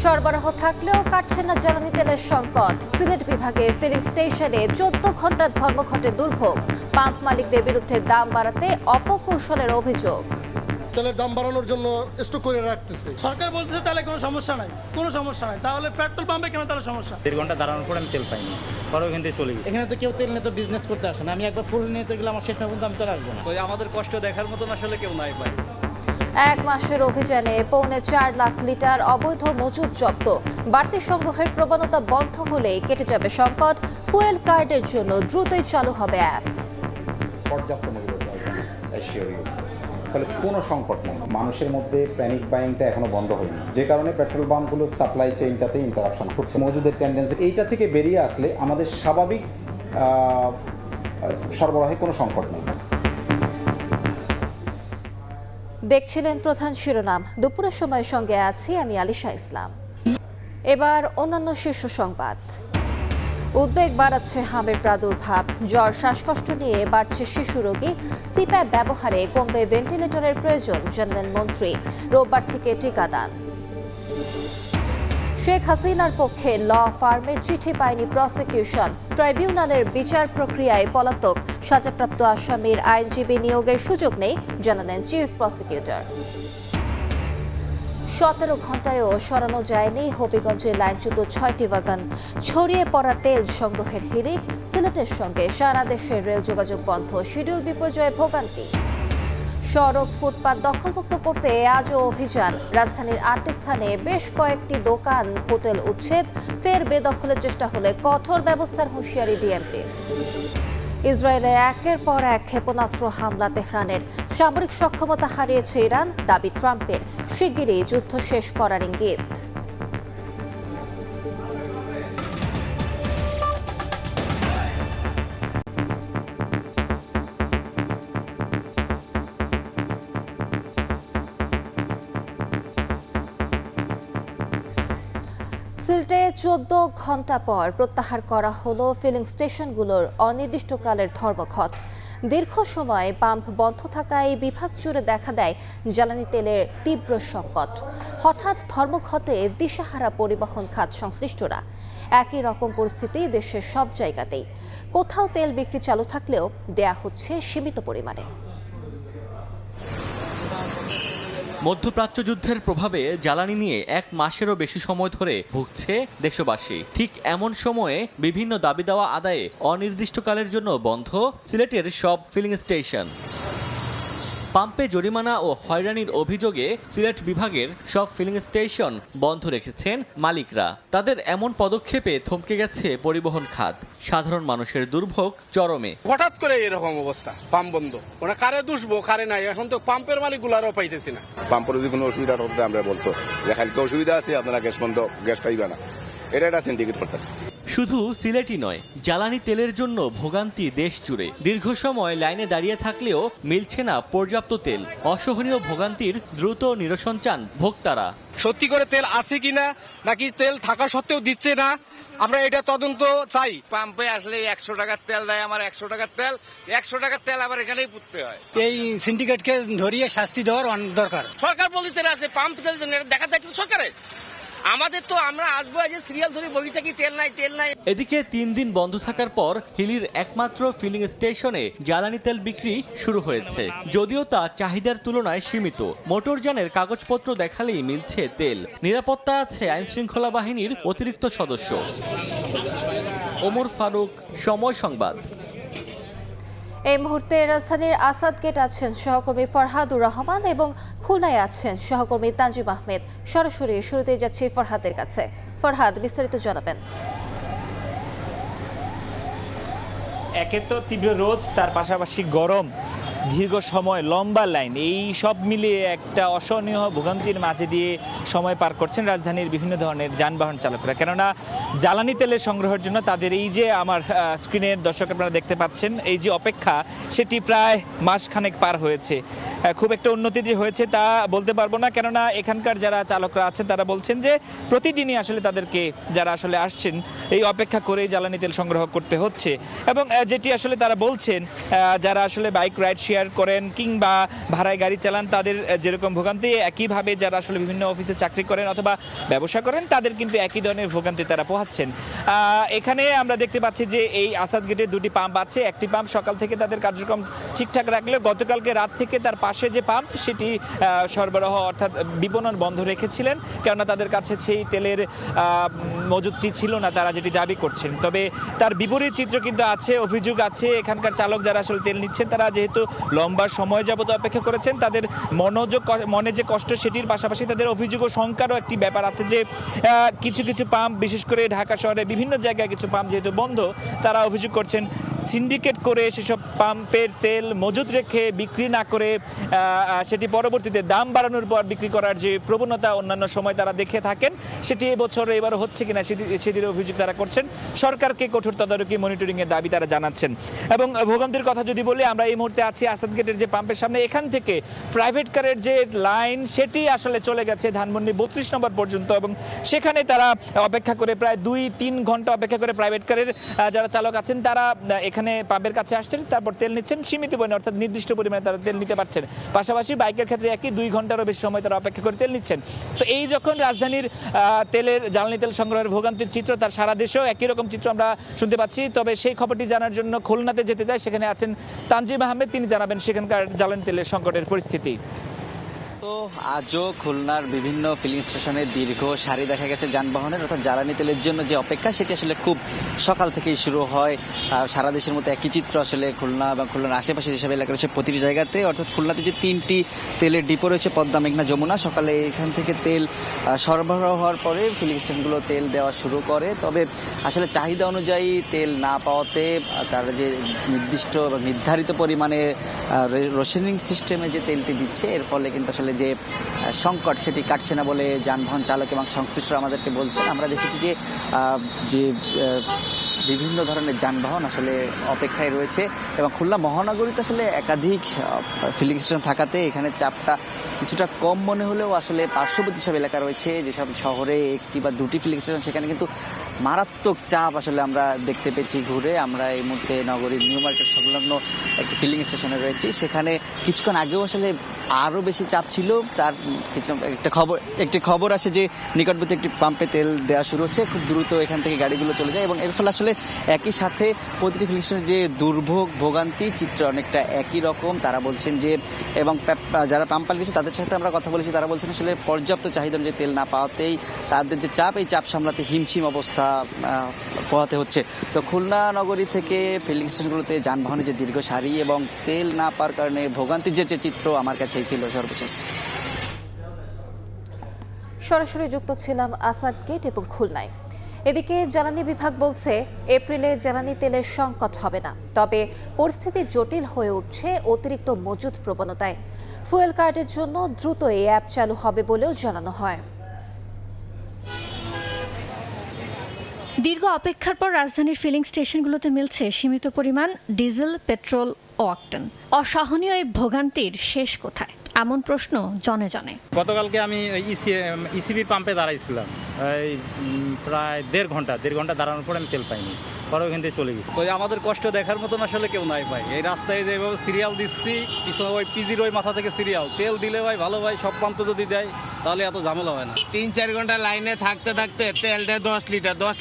সরবরাহ থাকলেও কাটছে না জ্বালানি তেলের সংকট। সিলেট বিভাগে ফিলিং স্টেশনে 14 ঘন্টার ধর্মঘটে দুর্ভোগ। পাম্প মালিকদের বিরুদ্ধে দাম বাড়াতে অপকৌশলের অভিযোগ। তেলের দাম বাড়ানোর জন্য স্টক করে রাখতেছে। সরকার বলতেছে তাহলে কোনো সমস্যা নাই, তাহলে পেট্রোল পাম্পে কেন তাহলে সমস্যা? 1.5 ঘন্টা দাঁড়ানোর পর আমি তেল পাইনি, পরে ওখান থেকে চলে গেছি। এখানে তো কেউ তেল নিয়ে তো বিজনেস করতে আসে না। আমি একবার ফুল নিয়ে তো গেলে আমার শেষ পর্যন্ত আমি তো আর আসবো না। আমাদের কষ্ট দেখার মতন আসলে কেউ নাই ভাই। 1 মাসের অভিযানে 4.25 লাখ লিটার অবৈধ মজুদ জব্দ। বাড়তি সংগ্রহের প্রবণতা বন্ধ হলেই কেটে যাবে সংকট। ফুয়েল কার্ডের জন্য দ্রুতই চালু হবে অ্যাপ। পর্যাপ্ত মজুদ ফলে কোনো সংকট নেই। মানুষের মধ্যে প্যানিক বাইংটা এখনো বন্ধ হয়নি, যে কারণে পেট্রোল পাম্পগুলোর সাপ্লাই চেইনটাতে ইন্টারাপশন হচ্ছে। মজুদের টেন্ডেন্সি এইটা থেকে বেরিয়ে আসলে আমাদের স্বাভাবিক সরবরাহে কোনো সংকট নেই। দেখছিলেন প্রধান শিরোনাম। দুপুরের সময় সঙ্গে আছি আমি আলিশা ইসলাম। এবার অন্যান্য শীর্ষ সংবাদ। উদ্বেগ বাড়াচ্ছে হামের প্রাদুর্ভাব। জ্বর শ্বাসকষ্ট নিয়ে বাড়ছে শিশু রোগী। সিপ্যাপ ব্যবহারে কমবে ভেন্টিলেটরের প্রয়োজন, জানালেন মন্ত্রী। রোববার থেকে টিকাদান। শেখ হাসিনার পক্ষে ল ফার্মের চিঠি পায়নি প্রসিকিউশন। ট্রাইব্যুনালের বিচার প্রক্রিয়ায় পলাতক। সাজাপ্রাপ্ত আসামির আইনজীবী নিয়োগের সুযোগ নেই, জানালেন চিফ প্রসিকিউটর। 17 ঘন্টায়ও সরানো যায়নি হবিগঞ্জে লাইনচ্যুত 6টি বাগান। ছড়িয়ে পড়া তেল সংগ্রহের হিড়িক। সিলেটের সঙ্গে সারা দেশের রেল যোগাযোগ বন্ধ। শিডিউল বিপর্যয়ে ভোগান্তি। সড়ক ফুটপাত দখলমুক্ত করতে আজও অভিযান। রাজধানীর 8টি স্থানে বেশ কয়েকটি দোকান, হোটেল উচ্ছেদ। ফের বেদখলের চেষ্টা হলে কঠোর ব্যবস্থার হুঁশিয়ারি ডিএমপি। ইসরায়েলে একের পর এক ক্ষেপণাস্ত্র হামলা তেহরানের। সামরিক সক্ষমতা হারিয়েছে ইরান, দাবি ট্রাম্পের। শিগগিরই যুদ্ধ শেষ করার ইঙ্গিত। সিলেটে 14 ঘন্টা পর প্রত্যাহার করা হলো ফিলিং স্টেশনগুলোর অনির্দিষ্টকালের ধর্মঘট। দীর্ঘ সময় পাম্প বন্ধ থাকায় বিভাগ জুড়ে দেখা দেয় জ্বালানি তেলের তীব্র সংকট। হঠাৎ ধর্মঘটে দিশাহারা পরিবহন খাত সংশ্লিষ্টরা। একই রকম পরিস্থিতি দেশের সব জায়গাতেই। কোথাও তেল বিক্রি চালু থাকলেও দেয়া হচ্ছে সীমিত পরিমাণে। মধ্যপ্রাচ্য যুদ্ধের প্রভাবে জ্বালানি নিয়ে 1 মাসেরও বেশি সময় ধরে ভুগছে দেশবাসী। ঠিক এমন সময়ে বিভিন্ন দাবি দেওয়া আদায়ে অনির্দিষ্টকালের জন্য বন্ধ সিলেটের সব ফিলিং স্টেশন। পাম্পে জরিমানা ও হয়রানির অভিযোগে সিলেট বিভাগের সব ফিলিং স্টেশন বন্ধ রেখেছেন মালিকরা। তাদের এমন পদক্ষেপে থমকে গেছে পরিবহন খাত। সাধারণ মানুষের দুর্ভোগ চরমে। হঠাৎ করে এরকম অবস্থা, পাম্প বন্ধ। ওরা কারে দুষবো, কারে নাই, এখন তো পাম্পের মালিকগুলারও পাইতেছি না। পাম্পের যদি কোনো অসুবিধা হতো আমরা বলতো যে খালকে অসুবিধা আছে, আপনারা গ্যাস বন্ধ, গ্যাস পাইবে না, এটা একটা সিন্ডিকেট করতেছে। শুধু সিলেটই নয়, জ্বালানি তেলের জন্য ভোগান্তি দেশ জুড়ে। দীর্ঘ সময় লাইনে দাঁড়িয়ে থাকলেও মিলছে না পর্যাপ্ত তেল। অসহনীয় ভোগান্তির দ্রুত নিরসন চান ভোক্তারা। সত্যি করে তেল আছে কিনা, নাকি তেল থাকা সত্ত্বেও দিচ্ছে না, আমরা এটা তদন্ত চাই। পাম্পে আসলে 100 টাকার তেল দেয়, আমার 100 টাকার তেল, 100 টাকার তেল আবার এখানেই পুততে হয়। এই সিন্ডিকেটকে ধরিয়ে শাস্তি দেওয়ার অনেক দরকার। সরকার বলতে আছে পাম্প তেল দেখা দায়িত্ব সরকারের। আমাদের তো আমরা আসবো আজ সিরিয়াল ধরে বলি থাকি তেল নাই তেল নাই। এদিকে 3 দিন বন্ধ থাকার পর হিলির একমাত্র ফিলিং স্টেশনে জ্বালানি তেল বিক্রি শুরু হয়েছে, যদিও তা চাহিদার তুলনায় সীমিত। মোটরযানের কাগজপত্র দেখালেই মিলছে তেল। নিরাপত্তা আছে আইন শৃঙ্খলা বাহিনীর অতিরিক্ত সদস্য। ওমর ফারুক, সময় সংবাদ। এই মুহূর্তে রাজধানীর আসাদ গেট আছেন সহকর্মী ফরহাদুর রহমান এবং খুলনায় আছেন সহকর্মী তানজিম আহমেদ। সরাসরি শুরুতে যাচ্ছি ফরহাদের কাছে। ফরহাদ, বিস্তারিত জানাবেন। একে তো তীব্র রোদ, তার পাশাপাশি গরম, দীর্ঘ সময় লম্বা লাইন, এই সব মিলিয়ে একটা অসহনীয় ভোগান্তির মাঝে দিয়ে সময় পার করছেন রাজধানীর বিভিন্ন ধরনের যানবাহন চালকরা। কেননা জ্বালানি তেলের সংগ্রহের জন্য তাদের এই যে আমার স্ক্রিনের দর্শক আপনারা দেখতে পাচ্ছেন, এই যে অপেক্ষা, সেটি প্রায় মাসখানেক পার হয়েছে। খুব একটা উন্নতি যে হয়েছে তা বলতে পারবো না, কেননা এখানকার যারা চালকরা আছেন তারা বলছেন যে প্রতিদিনই আসলে তাদেরকে, যারা আসলে আসছেন, এই অপেক্ষা করেই জ্বালানি তেল সংগ্রহ করতে হচ্ছে। এবং যেটি আসলে তারা বলছেন, যারা আসলে বাইক রাইড শেয়ার করেন কিংবা ভাড়ায় গাড়ি চালান তাদের যেরকম ভোগান্তি, একইভাবে যারা আসলে বিভিন্ন অফিসে চাকরি করেন অথবা ব্যবসা করেন তাদের কিন্তু একই ধরনের ভোগান্তি তারা পোহাচ্ছেন। এখানে আমরা দেখতে পাচ্ছি যে এই আসাদ গেটে দুটি পাম্প আছে। একটি পাম্প সকাল থেকে তাদের কার্যক্রম ঠিকঠাক রাখলে গতকালকে রাত থেকে তার পাশে যে পাম্প সেটি সরবরাহ অর্থাৎ বিপণন বন্ধ রেখেছিলেন, কেননা তাদের কাছে সেই তেলের মজুদটি ছিল না, তারা যেটি দাবি করছেন। তবে তার বিপরীত চিত্র কিন্তু আছে, অভিযোগ আছে এখানকার চালক যারা আসলে তেল নিচ্ছেন তারা যেহেতু লম্বা সময় যাবত অপেক্ষা করেছেন, তাদের মনে যে কষ্ট সেটির পাশাপাশি তাদের অভিযোগ ও শঙ্কারও একটি ব্যাপার আছে যে কিছু কিছু পাম্প বিশেষ করে ঢাকা শহরে বিভিন্ন জায়গায় কিছু পাম্প যেহেতু বন্ধ, তারা অভিযোগ করছেন সিন্ডিকেট করে সেসব পাম্পের তেল মজুদ রেখে বিক্রি না করে সেটি পরবর্তীতে দাম বাড়ানোর পর বিক্রি করার যে প্রবণতা অন্যান্য সময় তারা দেখে থাকেন, সেটি এবছর এবারও হচ্ছে কিনা সেটির অভিযোগ তারা করছেন। সরকারকে কঠোর তদারকি মনিটরিংয়ের দাবি তারা জানাচ্ছেন। এবং ভোগান্তির কথা যদি বলি, আমরা এই মুহূর্তে আছি আসাদ গেটের যে পাম্পের সামনে, এখান থেকে প্রাইভেট কারের যে লাইন সেটি আসলে চলে গেছে ধানমন্ডি 32 নম্বর পর্যন্ত, এবং সেখানে তারা অপেক্ষা করে প্রায় 2-3 ঘন্টা অপেক্ষা করে প্রাইভেট কারের যারা চালক আছেন তারা এখানে পাম্পের কাছে আসছেন, তারপর তেল নিচ্ছেন সীমিত পরিমাণে অর্থাৎ নির্দিষ্ট পরিমাণে তারা তেল নিতে পারছেন। পাশাপাশি বাইকের ক্ষেত্রে একই 2 ঘন্টারও বেশি সময় তারা অপেক্ষা করে তেল নিচ্ছেন। তো এই যখন রাজধানীর তেলের জ্বালানি তেল সংগ্রহের ভোগান্তির চিত্র, তার সারা দেশেও একই রকম চিত্র আমরা শুনতে পাচ্ছি। তবে সেই খবরটি জানার জন্য খুলনাতে যেতে চাই, সেখানে আছেন তানজিম আহমেদ, তিনি জানাবেন সেখানকার জ্বালানি তেলের সংকটের পরিস্থিতি। তো আজও খুলনার বিভিন্ন ফিলিং স্টেশনে দীর্ঘ সারি দেখা গেছে যানবাহনের, অর্থাৎ জ্বালানি তেলের জন্য যে অপেক্ষা সেটি আসলে খুব সকাল থেকেই শুরু হয়। সারা দেশের মতো একই চিত্র আসলে খুলনা এবং খুলনার আশেপাশে যেসব এলাকা রয়েছে প্রতিটি জায়গাতে, অর্থাৎ খুলনাতে যে 3টি তেলের ডিপো রয়েছে পদ্মা, মেঘনা, যমুনা, সকালে এখান থেকে তেল সরবরাহ হওয়ার পরে ফিলিং স্টেশনগুলো তেল দেওয়া শুরু করে। তবে আসলে চাহিদা অনুযায়ী তেল না পাওয়াতে তারা যে নির্দিষ্ট নির্ধারিত পরিমাণে রোশনিং সিস্টেমে যে তেলটি দিচ্ছে, এর ফলে কিন্তু আসলে যে সংকট সেটি কাটছে না বলে যানবাহন চালক এবং সংশ্লিষ্টরা আমাদেরকে বলছেন। আমরা দেখেছি যে বিভিন্ন ধরনের যানবাহন আসলে অপেক্ষায় রয়েছে এবং খুলনা মহানগরীতে আসলে একাধিক ফিলিং স্টেশন থাকাতে এখানে চাপটা কিছুটা কম মনে হলেও আসলে পার্শ্ববর্তী সব এলাকা রয়েছে যেসব শহরে 1টি বা 2টি ফিলিং স্টেশন, সেখানে কিন্তু মারাত্মক চাপ আসলে আমরা দেখতে পেয়েছি ঘুরে। আমরা এই মুহূর্তে নগরীর নিউ মার্কেট সংলগ্ন একটি ফিলিং স্টেশনে রয়েছি, সেখানে কিছুক্ষণ আগেও আসলে আরও বেশি চাপ ছিল। তার একটি খবর আসে যে নিকটবর্তী একটি পাম্পে তেল দেওয়া শুরু হচ্ছে, খুব দ্রুত এখান থেকে গাড়িগুলো চলে যায় এবং এর ফলে আসলে একই সাথে প্রতিটি ফিলিং স্টেশনের যে দুর্ভোগ ভোগান্তি চিত্র অনেকটা একই রকম। তারা বলছেন যে, এবং যারা পাম্প পাল্টেছে তাদের সাথে আমরা কথা বলেছি, তারা বলছেন আসলে পর্যাপ্ত চাহিদা অনুযায়ী তেল না পাওয়াতেই তাদের যে চাপ, এই চাপ সামলাতে হিমশিম অবস্থা পোহাতে হচ্ছে। তো খুলনা নগরী থেকে ফিলিং স্টেশনগুলোতে যানবাহনের যে দীর্ঘ সারি এবং তেল না পাওয়ার কারণে ভোগান্তির যে চিত্র আমার কাছেই ছিল সর্বশেষ। সরাসরি যুক্ত ছিলাম আসাদ গেট এবং খুলনায়। এদিকে জ্বালানি বিভাগ বলছে এপ্রিলে জ্বালানি তেলের সংকট হবে না, তবে পরিস্থিতি জটিল হয়ে উঠছে অতিরিক্ত মজুদ প্রবণতায়। ফুয়েল কার্ডের জন্য দ্রুত এই অ্যাপ চালু হবে বলেও জানানো হয়। দীর্ঘ অপেক্ষার পর রাজধানীর ফিলিং স্টেশনগুলোতে মিলছে সীমিত পরিমাণ ডিজেল, পেট্রোল ও অকটেন। অসহনীয় এই ভোগান্তির শেষ কোথায়, এমন প্রশ্ন জনে জনে। গতকালকে আমি ইসিবি পাম্পে দাঁড়াইছিলাম, এই প্রায় দেড় ঘন্টা দাঁড়ানোর পরে আমি তেল পাইনি, পরে ওইখান থেকে চলে গেছি। আমাদের কষ্ট দেখার মতন আসলে কেউ নাই ভাই। এই রাস্তায় যে এইভাবে সিরিয়াল দিচ্ছি, পিছনে ওই পিজির ওই মাথা থেকে সিরিয়াল, তেল দিলে ভাই ভালো ভাই, সব পাম্পে যদি দেয় তাহলে এত ঝামেলা হয় না। 3-4 ঘন্টা লাইনে থাকতে তেল দেয় 10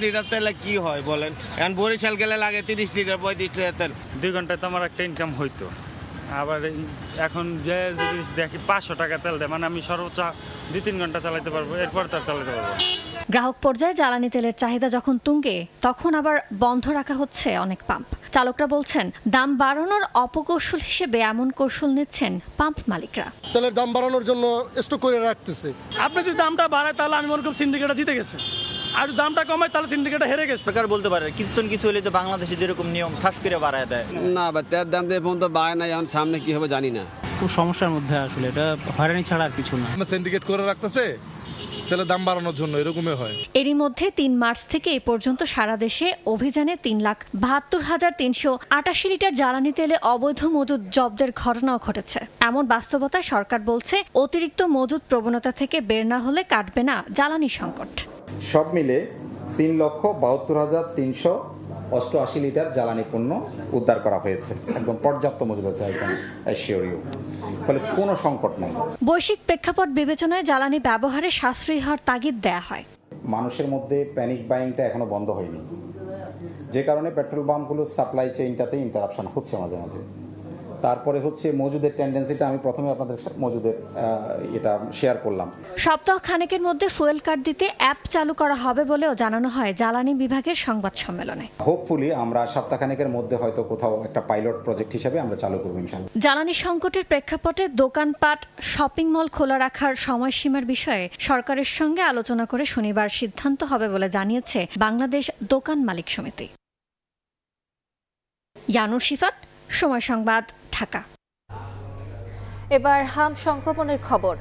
লিটার তেলে কি হয় বলেন? এখন বরিশাল গেলে লাগে 30 লিটার 35 লিটার তেল। 2 ঘন্টায় তো আমার একটা ইনকাম হইতো, আবার এখন যে যদি দেখি 500 টাকা তেল দেয়, মানে আমি সর্বোচ্চ 2-3 ঘন্টা চালাতে পারবো, এরপর তার চালাতে পারবো। গ্রাহক পর্যায়ে জ্বালানি তেলের চাহিদা যখন তুঙ্গে, তখন আবার বন্ধ রাখা হচ্ছে অনেক পাম্প। চালকরা বলছেন দাম বাড়ানোর অপকৌশল হিসেবে এমন কৌশল নিচ্ছেন পাম্প মালিকরা। তেলের দাম বাড়ানোর জন্য স্টক করে রাখতেছে। আপনি যদি দামটা বাড়ায় তাহলে আমি মনে করি সিন্ডিকেটটা জিতে গেছে, আর দামটা কমায় তাহলে সিন্ডিকেটটা হেরে গেছে। সরকার বলতে পারে কিছু হলে তো বাংলাদেশে যেরকম নিয়ম ঠাস করে বাড়ায় দেয় না, বা তেলের দাম দিয়ে পর্যন্ত বাড়ে না, এখন সামনে কি হবে জানি না। খুব সমস্যার মধ্যে আসলে, এটা হয়রানি ছাড়া আর কিছু না। সিন্ডিকেট করে রাখতেছে তেলের দাম বাড়ানোর জন্য, এরকমই হয়। এরই মধ্যে 3 মার্চ থেকে এই পর্যন্ত সারা দেশে অভিযানে 3,72,388 লিটার জ্বালানি তেলে অবৈধ মজুদ জব্দের ঘটনাও ঘটেছে। এমন বাস্তবতায় সরকার বলছে অতিরিক্ত মজুদ প্রবণতা থেকে বের না হলে কাটবে না জ্বালানি সংকট। সব মিলে 3,72,388 88 লিটার জ্বালানি পণ্য উদ্ধার করা হয়েছে। একদম পর্যাপ্ত মজুদ আছে, একদম অ্যাসিওর ইউ। ফলে কোনো সংকট নাই। বৈশ্বিক প্রেক্ষাপট বিবেচনায় জ্বালানি ব্যবহারে সাশ্রয়ী হওয়ার তাগিদ দেয়া হয়। মানুষের মধ্যে প্যানিক বাইংটা এখনো বন্ধ হয়নি, যে কারণে পেট্রোল পাম্পগুলোর সাপ্লাই চেইনটাতে ইন্টারাপশন হচ্ছে মাঝে মাঝে। তারপরে হচ্ছে মজুদের টেন্ডেন্সিটা আমি প্রথমে আপনাদের মজুদের এটা শেয়ার করলাম। সপ্তাহ খানেকের মধ্যে ফুয়েল কার্ড দিতে অ্যাপ চালু করা হবে বলেও জানানো হয় জ্বালানি বিভাগের সংবাদ সম্মেলনে। হোপফুলি আমরা সপ্তাহখানেকের মধ্যে হয়তো কোথাও একটা পাইলট প্রজেক্ট হিসেবে আমরা চালু করব ইনশাআল্লাহ। জ্বালানি সংকটের প্রেক্ষাপটে দোকানপাট, শপিং মল খোলা রাখার সময়সীমার বিষয়ে সরকারের সঙ্গে আলোচনা করে শনিবার সিদ্ধান্ত হবে বলে জানিয়েছে বাংলাদেশ দোকান মালিক সমিতি। ইয়ানুর শিফাত, সময় সংবাদ, ঢাকা। এবার হাম সংক্রমণের খবর।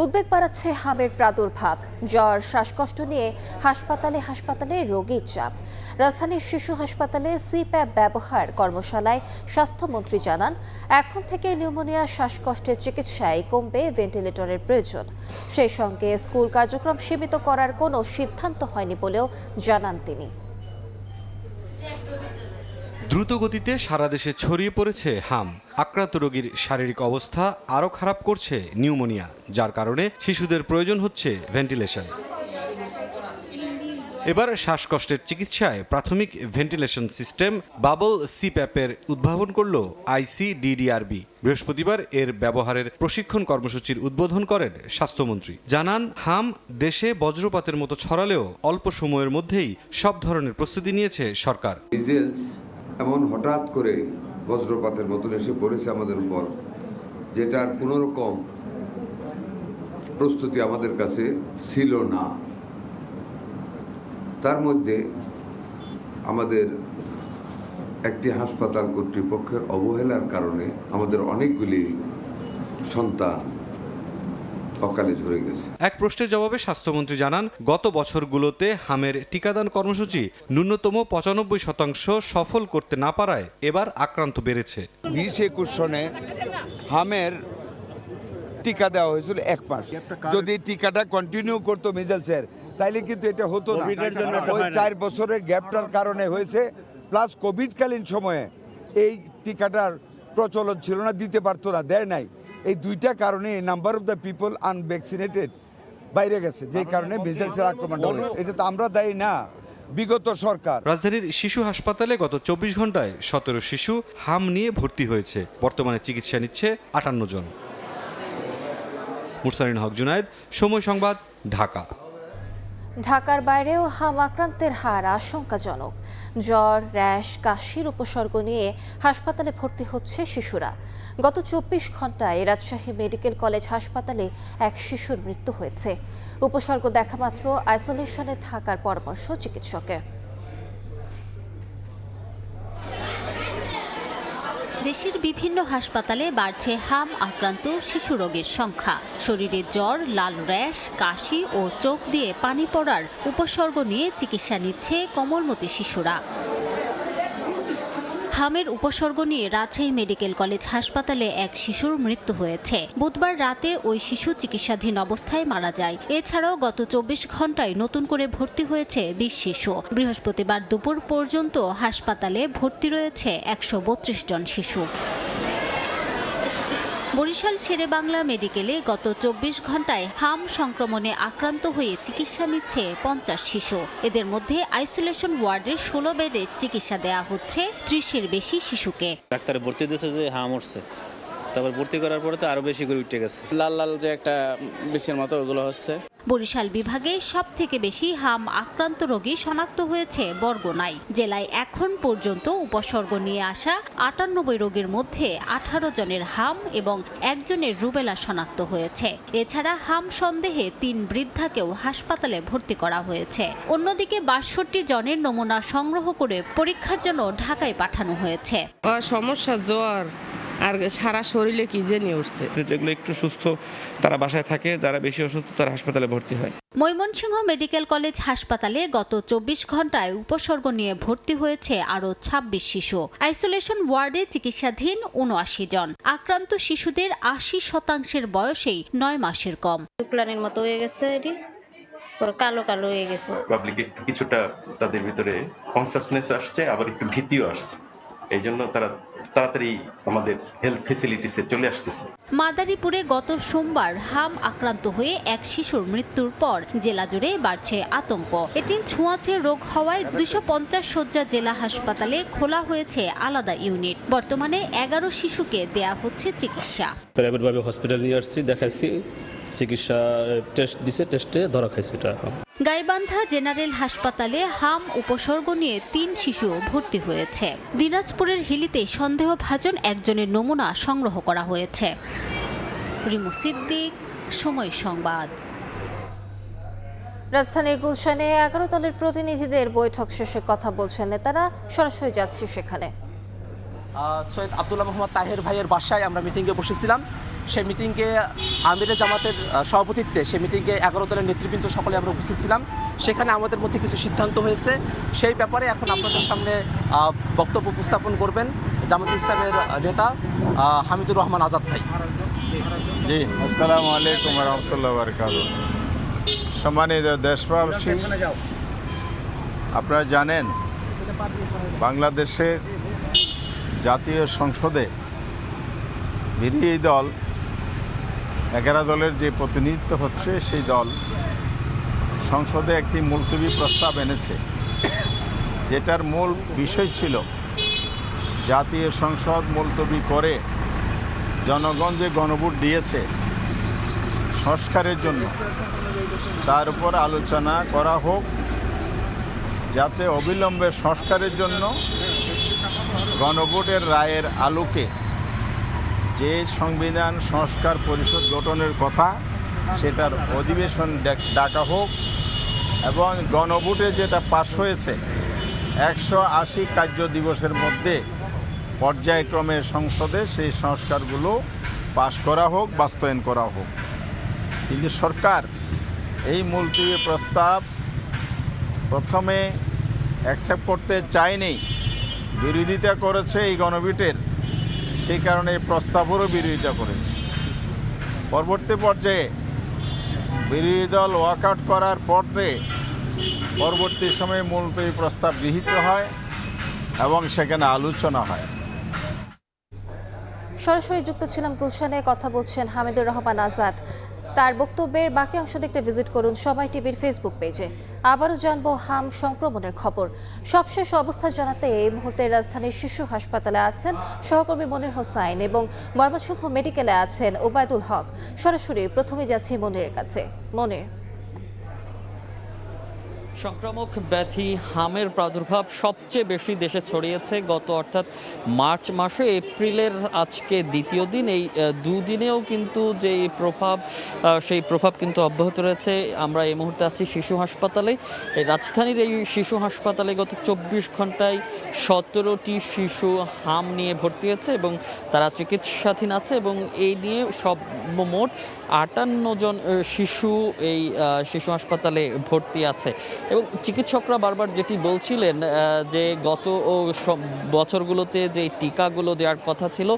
উদ্বেগ বাড়াচ্ছে হামের প্রাদুর্ভাব। জ্বর, শ্বাসকষ্ট নিয়ে হাসপাতালে রোগীর চাপ। রাজধানীর শিশু হাসপাতালে সিপ্যাপ ব্যবহার কর্মশালায় স্বাস্থ্যমন্ত্রী জানান, এখন থেকে নিউমোনিয়া, শ্বাসকষ্টের চিকিৎসায় কমবে ভেন্টিলেটরের প্রয়োজন। সেই সঙ্গে স্কুল কার্যক্রম সীমিত করার কোনো সিদ্ধান্ত হয়নি বলেও জানান তিনি। দ্রুত গতিতে সারা দেশে ছড়িয়ে পড়েছে হাম। আক্রান্ত রোগীর শারীরিক অবস্থা আরও খারাপ করছে নিউমোনিয়া, যার কারণে শিশুদের প্রয়োজন হচ্ছে ভেন্টিলেশন। এবার শ্বাসকষ্টের চিকিৎসায় প্রাথমিক ভেন্টিলেশন সিস্টেম বাবল সিপ্যাপের উদ্ভাবন করল ICDDRB। বৃহস্পতিবার এর ব্যবহারের প্রশিক্ষণ কর্মসূচির উদ্বোধন করেন স্বাস্থ্যমন্ত্রী। জানান, হাম দেশে বজ্রপাতের মতো ছড়ালেও অল্প সময়ের মধ্যেই সব ধরনের প্রস্তুতি নিয়েছে সরকার। এমন হঠাৎ করে বজ্রপাতের মতন এসে পড়েছে আমাদের উপর, যেটার কোনো রকম প্রস্তুতি আমাদের কাছে ছিল না। তার মধ্যে আমাদের একটি হাসপাতাল কর্তৃপক্ষের অবহেলার কারণে আমাদের অনেকগুলি সন্তান অকালে ঝরে গেছে। এক প্রশ্নের জবাবে স্বাস্থ্যমন্ত্রী জানান, গত বছরগুলোতে হামের টিকাদান কর্মসূচি ন্যূনতম 95% সফল করতে না পারায় এবার আক্রান্ত বেড়েছে। 20-21 সনে হামের টিকা দেওয়া হয়েছিল 1 মাস। যদি টিকাটা কন্টিনিউ করতো মিজেলসের, তাইলে কিন্তু এটা হতো না। ওই 4 বছরের গ্যাপটার কারণে হয়েছে, প্লাস কোভিডকালীন সময়ে এই টিকাটার প্রচলন ছিল না, দিতে পারতো না, দেয় নাই। এই দুইটা কারণে number of the people unvaccinated বাইরে গেছে, যেই কারণে মিজেলসের আক্রমণ হয়েছে। এটা তো আমরা দায়ী না, বিগত সরকার। রাজধানীর শিশু হাসপাতালে গত 24 ঘন্টায় 17 শিশু হাম নিয়ে ভর্তি হয়েছে। বর্তমানে চিকিৎসা নিচ্ছে 58 জন। মুরসালিন হক জুনায়েদ, সময় সংবাদ, ঢাকা। ঢাকার বাইরেও হাম আক্রান্তের হার আশঙ্কাজনক। জ্বর, র্যাশ, কাশির উপসর্গ নিয়ে হাসপাতালে ভর্তি হচ্ছে শিশুরা। গত 24 ঘন্টায় রাজশাহী মেডিকেল কলেজ হাসপাতালে এক শিশুর মৃত্যু হয়েছে। উপসর্গ দেখা মাত্র আইসোলেশনে থাকার পরামর্শ চিকিৎসকের। দেশের বিভিন্ন হাসপাতালে বাড়ছে হাম আক্রান্ত শিশু রোগীর সংখ্যা। শরীরে জ্বর, লাল র্যাশ, কাশি ও চোখ দিয়ে পানি পড়ার উপসর্গ নিয়ে চিকিৎসা নিচ্ছে কোমলমতি শিশুরা। হামের উপসর্গ নিয়ে রাজশাহী মেডিকেল কলেজ হাসপাতালে এক শিশুর মৃত্যু হয়েছে। বুধবার রাতে ওই শিশু চিকিৎসাধীন অবস্থায় মারা যায়। এছাড়াও গত 24 ঘন্টায় নতুন করে ভর্তি হয়েছে 20 শিশু। বৃহস্পতিবার দুপুর পর্যন্ত হাসপাতালে ভর্তি রয়েছে 132 জন শিশু। বরিশাল শেরেবাংলা মেডিকেলে গত 24 ঘন্টায় হাম সংক্রমণে আক্রান্ত হয়ে চিকিৎসা নিচ্ছে 50 শিশু। এদের মধ্যে আইসোলেশন ওয়ার্ডের 16 বেডে চিকিৎসা দেয়া হচ্ছে 30-এর বেশি শিশুকে। ডাক্তারে ভর্তি দিয়েছে যে হাম উঠছে, তারপর ভর্তি করার পরে তো আরো বেশি করে উঠে গেছে, লাল লাল যে একটা বিষের মতো ওগুলো হচ্ছে। বরিশাল বিভাগে সবথেকে বেশি হাম আক্রান্ত রোগী শনাক্ত হয়েছে বরগুনায়। জেলায় এখন পর্যন্ত উপসর্গ নিয়ে আসা 98 রোগীর মধ্যে 18 জনের হাম এবং 1 জনের রুবেলা শনাক্ত হয়েছে। এছাড়া হাম সন্দেহে 3 বৃদ্ধাকেও হাসপাতালে ভর্তি করা হয়েছে। অন্যদিকে 62 জনের নমুনা সংগ্রহ করে পরীক্ষার জন্য ঢাকায় পাঠানো হয়েছে। সমস্যা জ্বর আর সারা শরীরে কি জানি উঠছে। যেগুলো একটু সুস্থ তারা বাসায় থাকে, যারা বেশি অসুস্থ তারা হাসপাতালে ভর্তি হয়। ময়মনসিংহ মেডিকেল কলেজ হাসপাতালে গত 24 ঘন্টায় উপসর্গ নিয়ে ভর্তি হয়েছে আরও 26 শিশু। আইসোলেশন ওয়ার্ডে চিকিৎসাধীন 79 জন। আক্রান্ত শিশুদের 80% বয়সেই 9 মাসের কম। শুক্লানির মতো হয়ে গেছে, কালো কালো হয়ে গেছে। পাবলিক একটু কিছুটা তাদের ভিতরে কনসাসনেস আসছে, আবার একটু ভীতিও আসছে। এই জন্য তারা তাড়াতাড়ি আমাদের হেলথ ফেসিলিটিসে চলে আসতেছে। মাদারীপুরে গত সোমবার হাম আক্রান্ত হয়ে এক শিশুর মৃত্যুর পর জেলা জুড়ে বাড়ছে আতঙ্ক। এটি ছোঁয়াচে রোগ হওয়ায় 250 শয্যা জেলা হাসপাতালে খোলা হয়েছে আলাদা ইউনিট। বর্তমানে 11 শিশুকে দেয়া হচ্ছে চিকিৎসা। প্রাইভেটভাবে হসপিটাল নিয়ে আসছি, দেখাইছি, চিকিৎসা টেস্ট দিছে, টেস্টে ধরা খাইছে এটা। গাইবান্ধা জেনারেল হাসপাতালে হাম উপসর্গ নিয়ে 3 শিশু ভর্তি হয়েছে। দিনাজপুরের হিলিতে সন্দেহভাজন একজনের নমুনা সংগ্রহ করা হয়েছে। রিমু সিদ্দিক, সময় সংবাদ। রাজধানীর গুলশানে 11 দলের প্রতিনিধিদের বৈঠক শেষে কথা বলছেন নেতারা। সরাসরি যাচ্ছি সেখানে। সৈয়দ আব্দুল্লাহ মোহাম্মদ তাহের ভাইয়ের বাসায় আমরা মিটিংয়ে বসেছিলাম। সেই মিটিংয়ে আমিরে জামাতের সভাপতিত্বে সেই মিটিংয়ে 11 দলের নেতৃবৃন্দ সকলে আমরা উপস্থিত ছিলাম। সেখানে আমাদের মধ্যে কিছু সিদ্ধান্ত হয়েছে। সেই ব্যাপারে এখন আপনাদের সামনে বক্তব্য উপস্থাপন করবেন জামাত ইসলামের নেতা হামিদুর রহমান আজাদ ভাই। জি, আসসালামু আলাইকুম ওয়া রাহমাতুল্লাহি ওয়া বারাকাতুহু। সম্মানিত দেশবাসী, আপনারা জানেন বাংলাদেশের জাতীয় সংসদে বিরোধী দল 11 দলের যে প্রতিনিধিত্ব হচ্ছে সেই দল সংসদে একটি মুলতবি প্রস্তাব এনেছে, যেটার মূল বিষয় ছিল জাতীয় সংসদ মুলতবি করে জনগণ যে গণভোট দিয়েছে সংস্কারের জন্য, তার উপর আলোচনা করা হোক, যাতে অবিলম্বে সংস্কারের জন্য গণভোটের রায়ের আলোকে যে সংবিধান সংস্কার পরিষদ গঠনের কথা সেটার অধিবেশন ডাকা হোক, এবং গণভোটে যেটা পাশ হয়েছে 180 কার্য দিবসের মধ্যে পর্যায়ক্রমে সংসদে সেই সংস্কারগুলো পাশ করা হোক, বাস্তবায়ন করা হোক। কিন্তু সরকার এই মুলতবি প্রস্তাব প্রথমে অ্যাকসেপ্ট করতে চায়নি, বিরোধিতা করেছে এই গণভোটের। সেই কারণে এই প্রস্তাবেরও বিরোধিতা করেছে। পরবর্তী পর্যায়ে বিরোধী দল ওয়াকআউট করার পরে পরবর্তী সময়ে মুলতবি প্রস্তাব গৃহীত হয় এবং সেখানে আলোচনা হয়। সরাসরি যুক্ত ছিলাম গুলশানে। কথা বলছেন হামিদুর রহমান আজাদ। তার বক্তব্যের বাকি অংশ দেখতে ভিজিট করুন সবাই টিভির ফেসবুক পেজে। আবারও জানবো হাম সংক্রমণের খবর। সবশেষ অবস্থা জানাতে এই মুহূর্তে রাজধানীর শিশু হাসপাতালে আছেন সহকর্মী মনির হোসাইন এবং ময়মনসিংহ মেডিকেলে আছেন ওবায়দুল হক। সরাসরি প্রথমে যাচ্ছি মনিরের কাছে। মনির, সংক্রামক ব্যাধি হামের প্রাদুর্ভাব সবচেয়ে বেশি দেশে ছড়িয়েছে গত অর্থাৎ মার্চ মাসে। এপ্রিলের আজকে দ্বিতীয় দিন, এই দুদিনেও কিন্তু যে প্রভাব সেই প্রভাব কিন্তু অব্যাহত রয়েছে। আমরা এই মুহূর্তে আছি শিশু হাসপাতালে। রাজধানীর এই শিশু হাসপাতালে গত 24 ঘন্টায় 17টি শিশু হাম নিয়ে ভর্তি হয়েছে এবং তারা চিকিৎসাধীন আছে, এবং এই নিয়ে সর্বমোট 58 জন শিশু এই শিশু হাসপাতালে ভর্তি আছে। এবং চিকিৎসকরা বারবার যেটি বলছিলেন যে গত বছরগুলোতে যে টিকাগুলো দেওয়ার কথা ছিল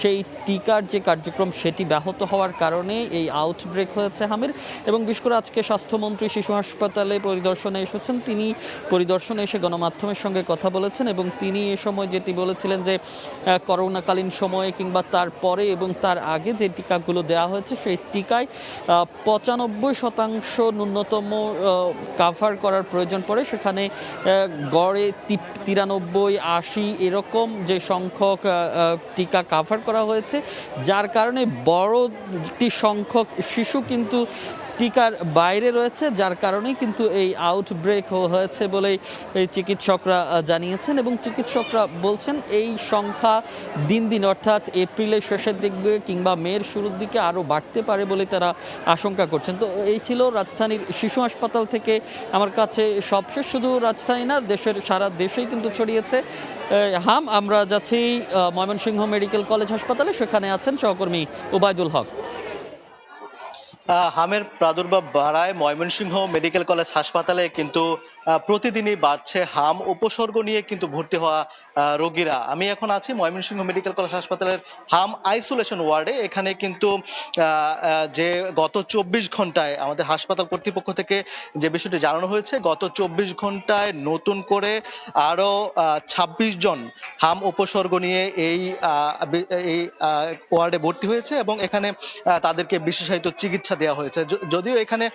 সেই টিকার যে কার্যক্রম সেটি ব্যাহত হওয়ার কারণে এই আউটব্রেক হয়েছে হামের। এবং বিশেষ করে আজকে স্বাস্থ্যমন্ত্রী শিশু হাসপাতালে পরিদর্শনে এসেছেন। তিনি পরিদর্শনে এসে গণমাধ্যমের সঙ্গে কথা বলেছেন এবং তিনি এ সময় যেটি বলেছিলেন যে করোনাকালীন সময়ে কিংবা তারপরে এবং তার আগে যে টিকাগুলো দেওয়া হয়েছে সেই টিকায় 95% ন্যূনতম কাভার করার প্রয়োজন পড়ে। সেখানে গড়ে 93-80 এরকম যে সংখ্যক টিকা কাভার করা হয়েছে, যার কারণে বড়টি সংখ্যক শিশু কিন্তু টিকার বাইরে রয়েছে, যার কারণে কিন্তু এই আউটব্রেক হয়েছে বলেই এই চিকিৎসকরা জানিয়েছেন। এবং চিকিৎসকরা বলছেন এই সংখ্যা দিন দিন অর্থাৎ এপ্রিলের শেষের দিকে কিংবা মের শুরুর দিকে আরও বাড়তে পারে বলে তারা আশঙ্কা করছেন। তো এই ছিল রাজধানীর শিশু হাসপাতাল থেকে আমার কাছে সবশেষ। শুধু রাজধানী না, দেশের সারা দেশেই কিন্তু ছড়িয়েছে হাম। আমরা যাচ্ছি ময়মনসিংহ মেডিকেল কলেজ হাসপাতালে, সেখানে আছেন সহকর্মী ওবায়দুল হক। হামের প্রাদুর্ভাব বাড়ায় ময়মনসিংহ মেডিকেল কলেজ হাসপাতালে কিন্তু প্রতিদিনই বাড়ছে হাম উপসর্গ নিয়ে কিন্তু ভর্তি হওয়া রোগীরা। আমি এখন আছি ময়মনসিংহ মেডিকেল কলেজ হাসপাতালের হাম আইসোলেশন ওয়ার্ডে। এখানে কিন্তু যে গত 24 ঘন্টায় আমাদের হাসপাতাল কর্তৃপক্ষ থেকে যে বিষয়টি জানানো হয়েছে, গত 24 ঘন্টায় নতুন করে আরও 26 জন হাম উপসর্গ নিয়ে এই ওয়ার্ডে ভর্তি হয়েছে এবং এখানে তাদেরকে বিশেষায়িত চিকিৎসা দেওয়া হয়েছে। যদিও এখানে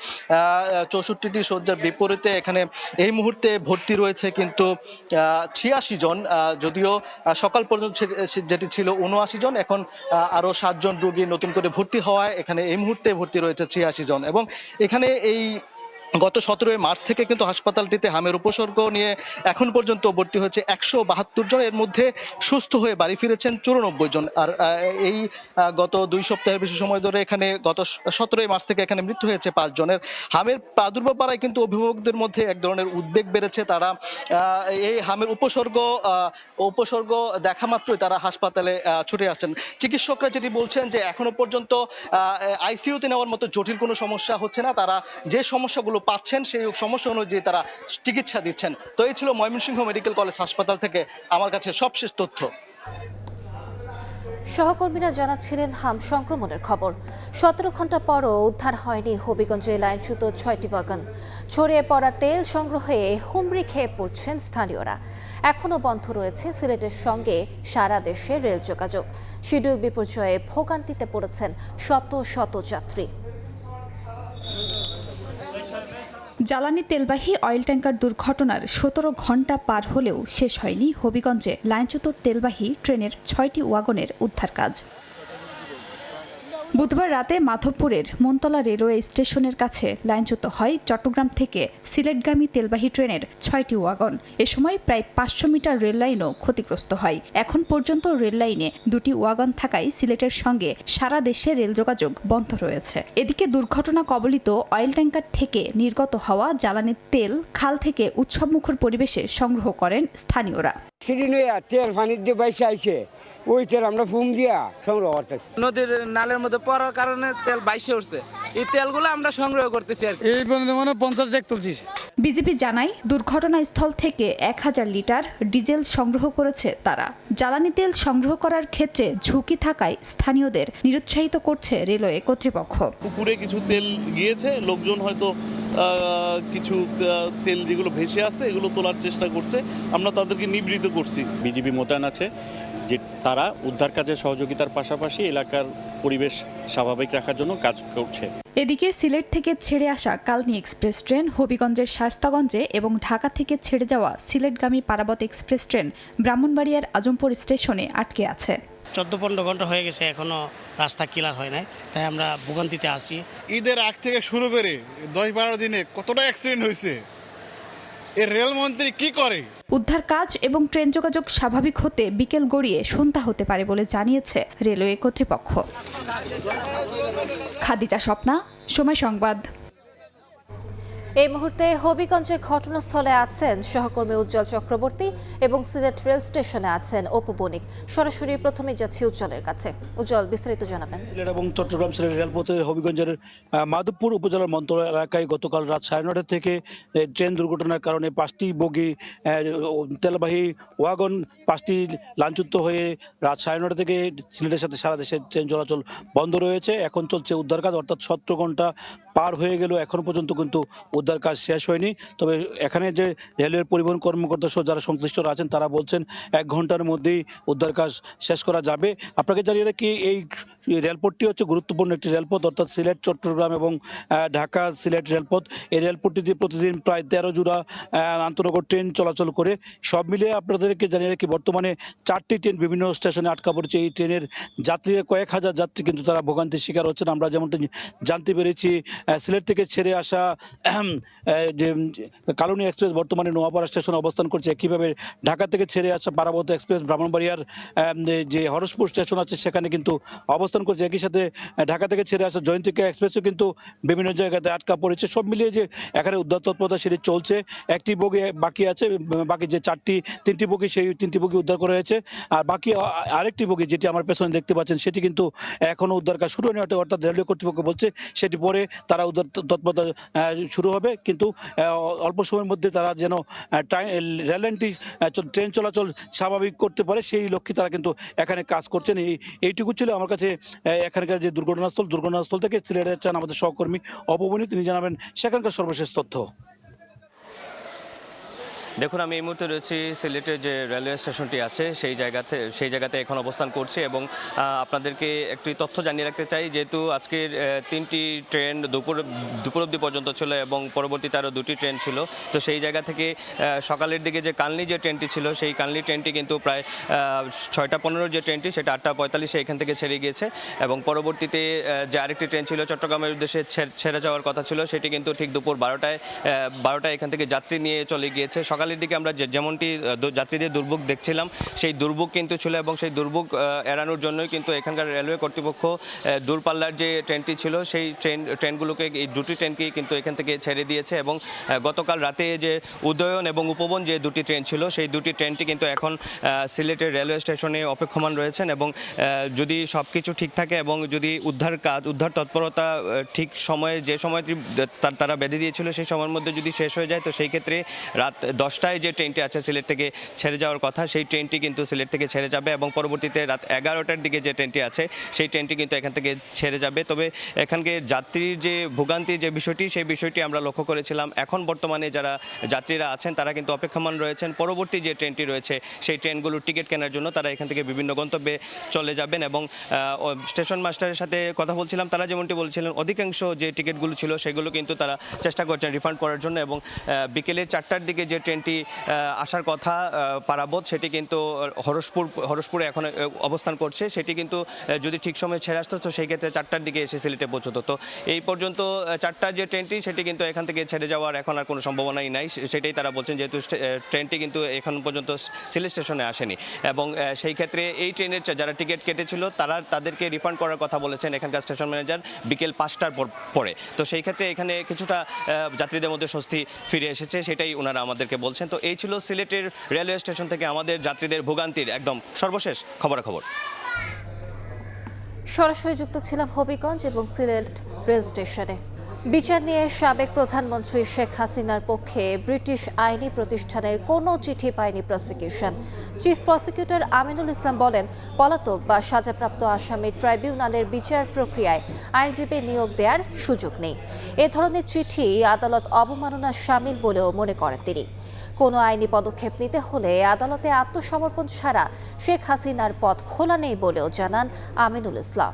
64টি শয্যার বিপরীতে এখানে এই মুহূর্তে ভর্তি রয়েছে কিন্তু 86 জন, যদিও সকাল পর্যন্ত যেটি ছিল 79 জন, এখন আরও 7 জন রোগী নতুন করে ভর্তি হওয়ায় এখানে এই মুহূর্তে ভর্তি রয়েছে 86 জন। এবং এখানে এই গত 17 মার্চ থেকে কিন্তু হাসপাতালটিতে হামের উপসর্গ নিয়ে এখন পর্যন্ত ভর্তি হয়েছে 172 জন, এর মধ্যে সুস্থ হয়ে বাড়ি ফিরেছেন 94 জন। আর এই গত 2 সপ্তাহের বেশি সময় ধরে এখানে গত 17 মার্চ থেকে এখানে মৃত্যু হয়েছে 5 জনের। হামের প্রাদুর্ভাব বাড়ায় কিন্তু অভিভাবকদের মধ্যে এক ধরনের উদ্বেগ বেড়েছে। তারা এই হামের উপসর্গ দেখা মাত্রই তারা হাসপাতালে ছুটে আসছেন। চিকিৎসকরা যেটি বলছেন যে এখনো পর্যন্ত আইসিইউতে নেওয়ার মতো জটিল কোনো সমস্যা হচ্ছে না, তারা যে সমস্যাগুলো পাচ্ছেন সেই সমস্যা অনুযায়ী তারা চিকিৎসা দিচ্ছেন। তো এই ছিল ময়মনসিংহ মেডিকেল কলেজ হাসপাতাল থেকে আমার কাছে সবশেষ তথ্য। সহকর্মীরা জানাচ্ছিলেন হাম সংক্রমণের খবর। 17 ঘন্টা পরও উদ্ধার হয়নি হবিগঞ্জে লাইনচ্যুত 6টি বাগান। ছড়িয়ে পড়া তেল সংগ্রহে হুমড়ি খেয়ে পড়ছেন স্থানীয়রা। এখনও বন্ধ রয়েছে সিলেটের সঙ্গে সারা দেশে রেল যোগাযোগ। শিডিউল বিপর্যয়ে ভোগান্তিতে পড়েছেন শত শত যাত্রী। জ্বালানি তেলবাহী অয়েল ট্যাঙ্কার দুর্ঘটনার 17 ঘন্টা পার হলেও শেষ হয়নি হবিগঞ্জে লাইনচ্যুত তেলবাহী ট্রেনের 6টি ওয়াগনের উদ্ধার কাজ। বুধবার রাতে মাধবপুরের মনতলা রেলওয়ে স্টেশনের কাছে লাইনচ্যুত হয় চট্টগ্রাম থেকে সিলেটগামী তেলবাহী ট্রেনের 6টি ওয়াগন। এ সময় প্রায় 500 মিটার রেল লাইনও ক্ষতিগ্রস্ত হয়। এখন পর্যন্ত রেল লাইনে 2টি ওয়াগন থাকায় সিলেটের সঙ্গে সারা দেশে রেল যোগাযোগ বন্ধ রয়েছে। এদিকে দুর্ঘটনা কবলিত অয়েল ট্যাঙ্কার থেকে নির্গত হওয়া জ্বালানির তেল খাল থেকে উৎসবমুখর পরিবেশে সংগ্রহ করেন স্থানীয়রা। তেল পানির দিয়ে বাইসে আইছে, ওই তেল আমরা ফুম দিয়া সংগ্রহ করতেছি। নদীর নালের মধ্যে পড়ার কারণে তেল বাইসে উঠছে, এই তেলগুলো আমরা সংগ্রহ করতেছি। এই পর্যন্ত 50 ডেক তুলছি। বিজেপি জানায় দুর্ঘটনাস্থল থেকে 1000 লিটার ডিজেল সংগ্রহ করেছে তারা। জ্বালানি তেল সংগ্রহ করার ক্ষেত্রে ঝুঁকি থাকায় স্থানীয়দের নিরুৎসাহিত করছে রেলওয়ে কর্তৃপক্ষ। পুকুরে কিছু তেল গিয়েছে, লোকজন হয়তো কিছু তেল যেগুলো ভেসে আছে এগুলো তোলার চেষ্টা করছে, আমরা তাদেরকে নিবৃত্ত করছি। বিজিবি মোতায়েন আছে, যে তারা উদ্ধার কাজে সহযোগিতার পাশাপাশি এলাকার পরিবেশ স্বাভাবিক রাখার জন্য কাজ করছে। এদিকে সিলেট থেকে ছেড়ে আসা কালনী এক্সপ্রেস ট্রেন হবিগঞ্জের শায়েস্তাগঞ্জে এবং ঢাকা থেকে ছেড়ে যাওয়া সিলেটগামী পারাবত এক্সপ্রেস ট্রেন ব্রাহ্মণবাড়িয়ার আজমপুর স্টেশনে আটকে আছে। 14-15 ঘন্টা হয়ে গেছে, এখনো রাস্তা ক্লিয়ার হয় নাই, তাই আমরা ভোগান্তিতে আছি। ঈদের আগ থেকে শুরু করে 10-12 দিনে কতটা অ্যাক্সিডেন্ট হয়েছে, এই রেলমন্ত্রী কি করে? উদ্ধার কাজ এবং ট্রেন যোগাযোগ স্বাভাবিক হতে বিকেল গড়িয়ে সন্ধ্যা হতে পারে বলে জানিয়েছে রেলওয়ে কর্তৃপক্ষ। খাদিজা স্বপ্না, সময় সংবাদ। এই মুহূর্তে হবিগঞ্জে ঘটনাস্থলে আছেন সহকর্মী উজ্জ্বল চক্রবর্তী এবং সিলেট রেল স্টেশনে আছেন অপু বণিক। সরাসরি প্রথমে যাচ্ছি উজ্জ্বলের কাছে। উজ্জ্বল, বিস্তারিত জানাবেন। সিলেট এবং চট্টগ্রাম সিলেট রেলপথে হবিগঞ্জের মাধবপুর উপজেলার মন্তলা এলাকায় গতকাল রাত 9:30 থেকে ট্রেন দুর্ঘটনার কারণে 5টি বগি তেলবাহী ওয়াগন 5টি লাইনচ্যুত হয়ে রাত 9:30 থেকে সিলেটের সাথে সারা দেশের ট্রেন চলাচল বন্ধ রয়েছে। এখন চলছে উদ্ধার কাজ, অর্থাৎ 17 ঘন্টা পার হয়ে গেল, এখন পর্যন্ত কিন্তু উদ্ধার কাজ শেষ হয়নি। তবে এখানে যে রেলের পরিবহন কর্মকর্তা সহ যারা সংশ্লিষ্টরা আছেন তারা বলছেন 1 ঘন্টার মধ্যেই উদ্ধার কাজ শেষ করা যাবে। আপনাকে জানিয়ে রাখি, এই রেলপথটি হচ্ছে গুরুত্বপূর্ণ একটি রেলপথ, অর্থাৎ সিলেট চট্টগ্রাম এবং ঢাকা সিলেট রেলপথ। এই রেলপথটিতে প্রতিদিন প্রায় 13 জোড়া আন্তনগর ট্রেন চলাচল করে। সব মিলিয়ে আপনাদেরকে জানিয়ে রাখি, বর্তমানে 4টি ট্রেন বিভিন্ন স্টেশনে আটকা পড়েছে। এই ট্রেনের যাত্রীরা কয়েক হাজার যাত্রী কিন্তু তারা ভোগান্তির শিকার হচ্ছেন। আমরা যেমনটা জানতে পেরেছি, সিলেট থেকে ছেড়ে আসা যে কালনী এক্সপ্রেস বর্তমানে নোয়াপাড়া স্টেশনে অবস্থান করছে, একইভাবে ঢাকা থেকে ছেড়ে আসা পারাবত এক্সপ্রেস ব্রাহ্মণবাড়িয়ার যে হরসপুর স্টেশন আছে সেখানে কিন্তু অবস্থান করছে। একই সাথে ঢাকা থেকে ছেড়ে আসা জয়ন্তিকা এক্সপ্রেসও কিন্তু বিভিন্ন জায়গাতে আটকা পড়েছে। সব মিলিয়ে যে এখানে উদ্ধার তৎপরতা সেটি চলছে। একটি বগি বাকি আছে, বাকি যে তিনটি বগি সেই 3টি বগি উদ্ধার করা হয়েছে। আর বাকি আরেকটি বগি যেটি আমার পেছনে দেখতে পাচ্ছেন সেটি কিন্তু এখনো উদ্ধার কাজ শুরু হয়নি, অর্থাৎ রেলওয়ে কর্তৃপক্ষ বলছে সেটি পরে তারা উদ্ধার তৎপরতা শুরু হবে। কিন্তু অল্প সময়ের মধ্যে তারা যেন রেল লাইনটি ট্রেন চলাচল স্বাভাবিক করতে পারে সেই লক্ষ্যে তারা কিন্তু এখানে কাজ করছেন। এইটুকু ছিল আমার কাছে এখানকার যে দুর্ঘটনাস্থল থেকে সিলেটে যাচ্ছেন আমাদের সহকর্মী অপবনী, তিনি জানাবেন সেখানকার সর্বশেষ তথ্য। দেখুন, আমি এই মুহূর্তে রয়েছি সিলেটের যে রেলওয়ে স্টেশনটি আছে সেই জায়গাতে এখন অবস্থান করছি এবং আপনাদেরকে একটি তথ্য জানিয়ে রাখতে চাই। যেহেতু আজকের 3টি ট্রেন দুপুর অবধি পর্যন্ত ছিল এবং পরবর্তীতে আরও 2টি ট্রেন ছিল, তো সেই জায়গা থেকে সকালের দিকে যে কালনি যে ট্রেনটি ছিল সেই কালনি ট্রেনটি কিন্তু প্রায় 6:15 যে ট্রেনটি সেটা 8:45 এখান থেকে ছেড়ে গিয়েছে এবং পরবর্তীতে যে আরেকটি ট্রেন ছিল চট্টগ্রামের উদ্দেশ্যে ছেড়ে যাওয়ার কথা ছিল সেটি কিন্তু ঠিক দুপুর 12টায় এখান থেকে যাত্রী নিয়ে চলে গিয়েছে। সকালের দিকে আমরা যেমনটি যাত্রীদের দুর্ভোগ দেখছিলাম সেই দুর্ভোগ কিন্তু ছিল এবং সেই দুর্ভোগ এড়ানোর জন্যই কিন্তু এখানকার রেলওয়ে কর্তৃপক্ষ দূরপাল্লার যে ট্রেনটি ছিল সেই ট্রেনগুলোকে, এই 2টি ট্রেনকেই কিন্তু এখান থেকে ছেড়ে দিয়েছে এবং গতকাল রাতে যে উদয়ন এবং উপবন যে 2টি ট্রেন ছিল সেই 2টি ট্রেনটি কিন্তু এখন সিলেটের রেলওয়ে স্টেশনে অপেক্ষমান রয়েছেন এবং যদি সব কিছু ঠিক থাকে এবং যদি উদ্ধার তৎপরতা ঠিক সময়ে যে সময়টি তারা বেঁধে দিয়েছিল সেই সময়ের মধ্যে যদি শেষ হয়ে যায়, তো সেই ক্ষেত্রে রাত 10টায় যে ট্রেনটি আছে সিলেট থেকে ছেড়ে যাওয়ার কথা সেই ট্রেনটি কিন্তু সিলেট থেকে ছেড়ে যাবে এবং পরবর্তীতে রাত 11টার দিকে যে ট্রেনটি আছে সেই ট্রেনটি কিন্তু এখান থেকে ছেড়ে যাবে। তবে এখানকে যাত্রীর যে ভোগান্তির যে বিষয়টি সেই বিষয়টি আমরা লক্ষ্য করেছিলাম। এখন বর্তমানে যারা যাত্রীরা আছেন তারা কিন্তু অপেক্ষমান রয়েছেন পরবর্তী যে ট্রেনটি রয়েছে সেই ট্রেনগুলোর টিকিট কেনার জন্য। তারা এখান থেকে বিভিন্ন গন্তব্যে চলে যাবেন এবং স্টেশন মাস্টারের সাথে কথা বলছিলাম, তারা যেমনটি বলছিলেন অধিকাংশ যে টিকিটগুলো ছিল সেগুলো কিন্তু তারা চেষ্টা করছেন রিফান্ড করার জন্য এবং বিকেলে 4টার দিকে যে ট্রেনটি আসার কথা পারাবত সেটি কিন্তু হরসপুরে এখন অবস্থান করছে, সেটি কিন্তু যদি ঠিক সময়ে ছেড়ে আসতো তো সেই ক্ষেত্রে 4টার দিকে এসে সিলেটে পৌঁছতো। তো এই পর্যন্ত 4টার যে ট্রেনটি সেটি কিন্তু এখান থেকে ছেড়ে যাওয়ার এখন আর কোনো সম্ভাবনাই নাই, সেটাই তারা বলছেন, যেহেতু ট্রেনটি কিন্তু এখন পর্যন্ত সিলেট স্টেশনে আসেনি এবং সেই ক্ষেত্রে এই ট্রেনের যারা টিকিট কেটেছিল তাদেরকে রিফান্ড করার কথা বলেছেন এখানকার স্টেশন ম্যানেজার বিকেল 5টার পরে। তো সেই ক্ষেত্রে এখানে কিছুটা যাত্রীদের মধ্যে স্বস্তি ফিরে এসেছে, সেটাই ওনারা আমাদেরকে বলছেন। তো এই ছিল সিলেটের রেলওয়ে স্টেশন থেকে আমাদের যাত্রীদের ভোগান্তির একদম সর্বশেষ খবরাখবর। সরাসরি যুক্ত ছিলাম হবিগঞ্জ এবং সিলেট রেল স্টেশনে। বিচার নিয়ে সাবেক প্রধানমন্ত্রী শেখ হাসিনার পক্ষে ব্রিটিশ আইনি প্রতিষ্ঠানের কোনো চিঠি পায়নি prosecution. Chief prosecutor Aminul Islam বলেন, পলাতক বা সাজাপ্রাপ্ত আসামি ট্রাইব্যুনালের বিচার প্রক্রিয়ায় আইনজীবী নিয়োগ দেওয়ার সুযোগ নেই। এ ধরনের চিঠি আদালত অবমাননার শামিল বলেও মনে করেন তিনি। কোনো আইনি পদক্ষেপ নিতে হলে আদালতে আত্মসমর্পণ ছাড়া শেখ হাসিনার পথ খোলা নেই বলেও জানান আমিনুল ইসলাম।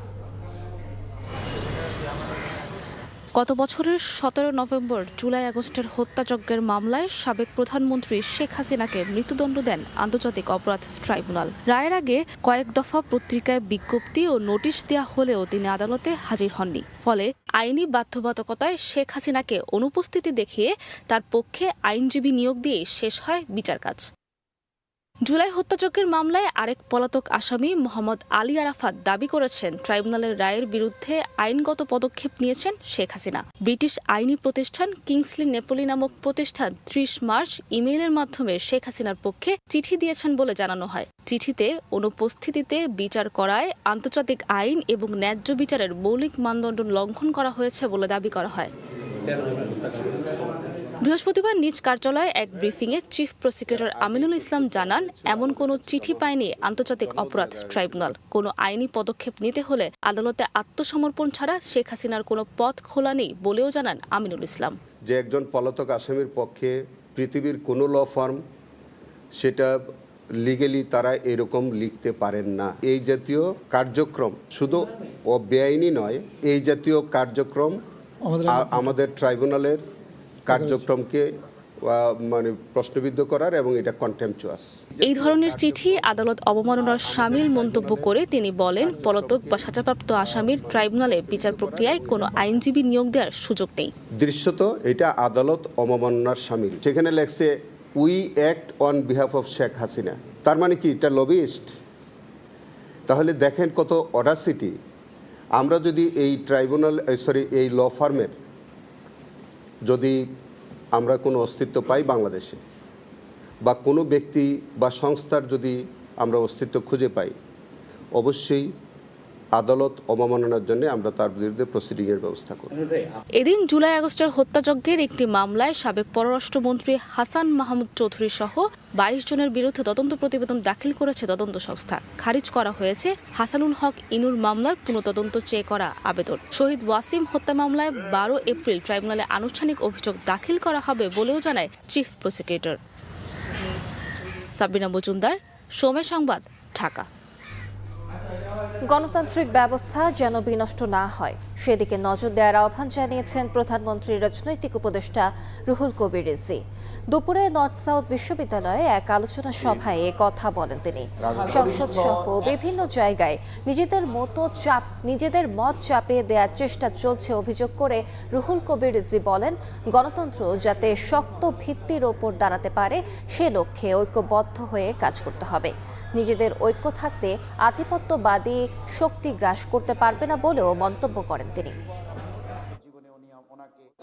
গত বছরের 17 নভেম্বর জুলাই আগস্টের হত্যাযজ্ঞের মামলায় সাবেক প্রধানমন্ত্রী শেখ হাসিনাকে মৃত্যুদণ্ড দেন আন্তর্জাতিক অপরাধ ট্রাইব্যুনাল। রায়ের আগে কয়েক দফা পত্রিকায় বিজ্ঞপ্তি ও নোটিশ দেওয়া হলেও তিনি আদালতে হাজির হননি। ফলে আইনি বাধ্যবাধকতায় শেখ হাসিনাকে অনুপস্থিতি দেখিয়ে তার পক্ষে আইনজীবী নিয়োগ দিয়ে শেষ হয় বিচার কাজ। জুলাই হত্যাযজ্ঞের মামলায় আরেক পলাতক আসামি মোহাম্মদ আলী আরাফাত দাবি করেছেন, ট্রাইব্যুনালের রায়ের বিরুদ্ধে আইনগত পদক্ষেপ নিয়েছেন শেখ হাসিনা। ব্রিটিশ আইনি প্রতিষ্ঠান কিংসলি নেপোলি নামক প্রতিষ্ঠান 30 মার্চ ইমেইলের মাধ্যমে শেখ হাসিনার পক্ষে চিঠি দিয়েছেন বলে জানানো হয়। চিঠিতে অনুপস্থিতিতে বিচার করায় আন্তর্জাতিক আইন এবং ন্যায্য বিচারের মৌলিক মানদণ্ড লঙ্ঘন করা হয়েছে বলে দাবি করা হয়। বৃহস্পতিবার নিজ কার্যালয়ে এক ব্রিফিংয়ে চিফ প্রসিকিউটর আমিনুল ইসলাম জানান, এমন কোনো চিঠি পায়নি আন্তর্জাতিক অপরাধ ট্রাইব্যুনাল। কোনো আইনি পদক্ষেপ নিতে হলে আদালতে আত্মসমর্পণ ছাড়া শেখ হাসিনার কোনো পথ খোলা নেই বলেও জানান আমিনুল ইসলাম। যে একজন পলাতক আসামির পক্ষে পৃথিবীর কোনো ল ফার্ম সেটা লিগেলি তারা এরকম লিখতে পারেন না। এই জাতীয় কার্যক্রম শুধু বেআইনি নয়, এই জাতীয় কার্যক্রম আমাদের ট্রাইব্যুনালের কার্যক্রমকে মানে প্রশ্নবিদ্ধ করার এবং এটা কন্টেম্পচুয়াস। এই ধরনের চিঠি আদালত অবমাননার শামিল মন্তব্য করে তিনি বলেন, পলাতক বা সাজাপ্রাপ্ত আসামির ট্রাইব্যুনালে বিচার প্রক্রিয়ায় কোনো আইনজীবী নিয়োগ দেওয়ার সুযোগ নেই। দৃশ্যত এটা আদালত অবমাননার শামিল। সেখানে লেখছে we act on behalf of Sheikh Hasina. তার মানে কি এটা লবিস্ট? তাহলে দেখেন কত অডাসিটি। আমরা যদি এই ট্রাইব্যুনাল এই ল ফার্মের যদি আমরা কোনো অস্তিত্ব পাই বাংলাদেশে, বা কোনো ব্যক্তি বা সংস্থার যদি আমরা অস্তিত্ব খুঁজে পাই, অবশ্যই আদালত অবমাননার জন্য আমরা তার বিরুদ্ধে প্রসিডিংয়ের ব্যবস্থা করব। এদিন জুলাই আগস্টের হত্যাযজ্ঞের একটি মামলায় সাবেক পররাষ্ট্রমন্ত্রী হাসান মাহমুদ চৌধুরী সহ 22 জনের বিরুদ্ধে তদন্ত প্রতিবেদন দাখিল করেছে তদন্ত সংস্থা। খারিজ করা হয়েছে হাসানুল হক ইনুর মামলার পুনঃতদন্ত চেয়ে করা আবেদন। শহীদ ওয়াসিম হত্যা মামলায় 12 এপ্রিল ট্রাইব্যুনালে আনুষ্ঠানিক অভিযোগ দাখিল করা হবে বলেও জানায় চিফ প্রসিকিউটর। সাবিনা মজুমদার, সময় সংবাদ, ঢাকা। গণতান্ত্রিক ব্যবস্থা যেন বিনষ্ট না হয় সেদিকে নজর দেওয়ার আহ্বান জানিয়েছেন প্রধানমন্ত্রীর রাজনৈতিক উপদেষ্টা রুহুল কবির রিজভী। দুপুরে নর্থ সাউথ বিশ্ববিদ্যালয়ে এক আলোচনা সভায় এ কথা বলেন তিনি। সংসদ সহ বিভিন্ন জায়গায় নিজেদের মত চাপিয়ে দেওয়ার চেষ্টা চলছে অভিযোগ করে রুহুল কবির রিজভী বলেন, গণতন্ত্র যাতে শক্ত ভিত্তির ওপর দাঁড়াতে পারে সে লক্ষ্যে ঐক্যবদ্ধ হয়ে কাজ করতে হবে। নিজেদের ঐক্য থাকতে আধিপত্যবাদী শক্তি গ্রাস করতে পারবে না বলেও মন্তব্য করেন তিনি।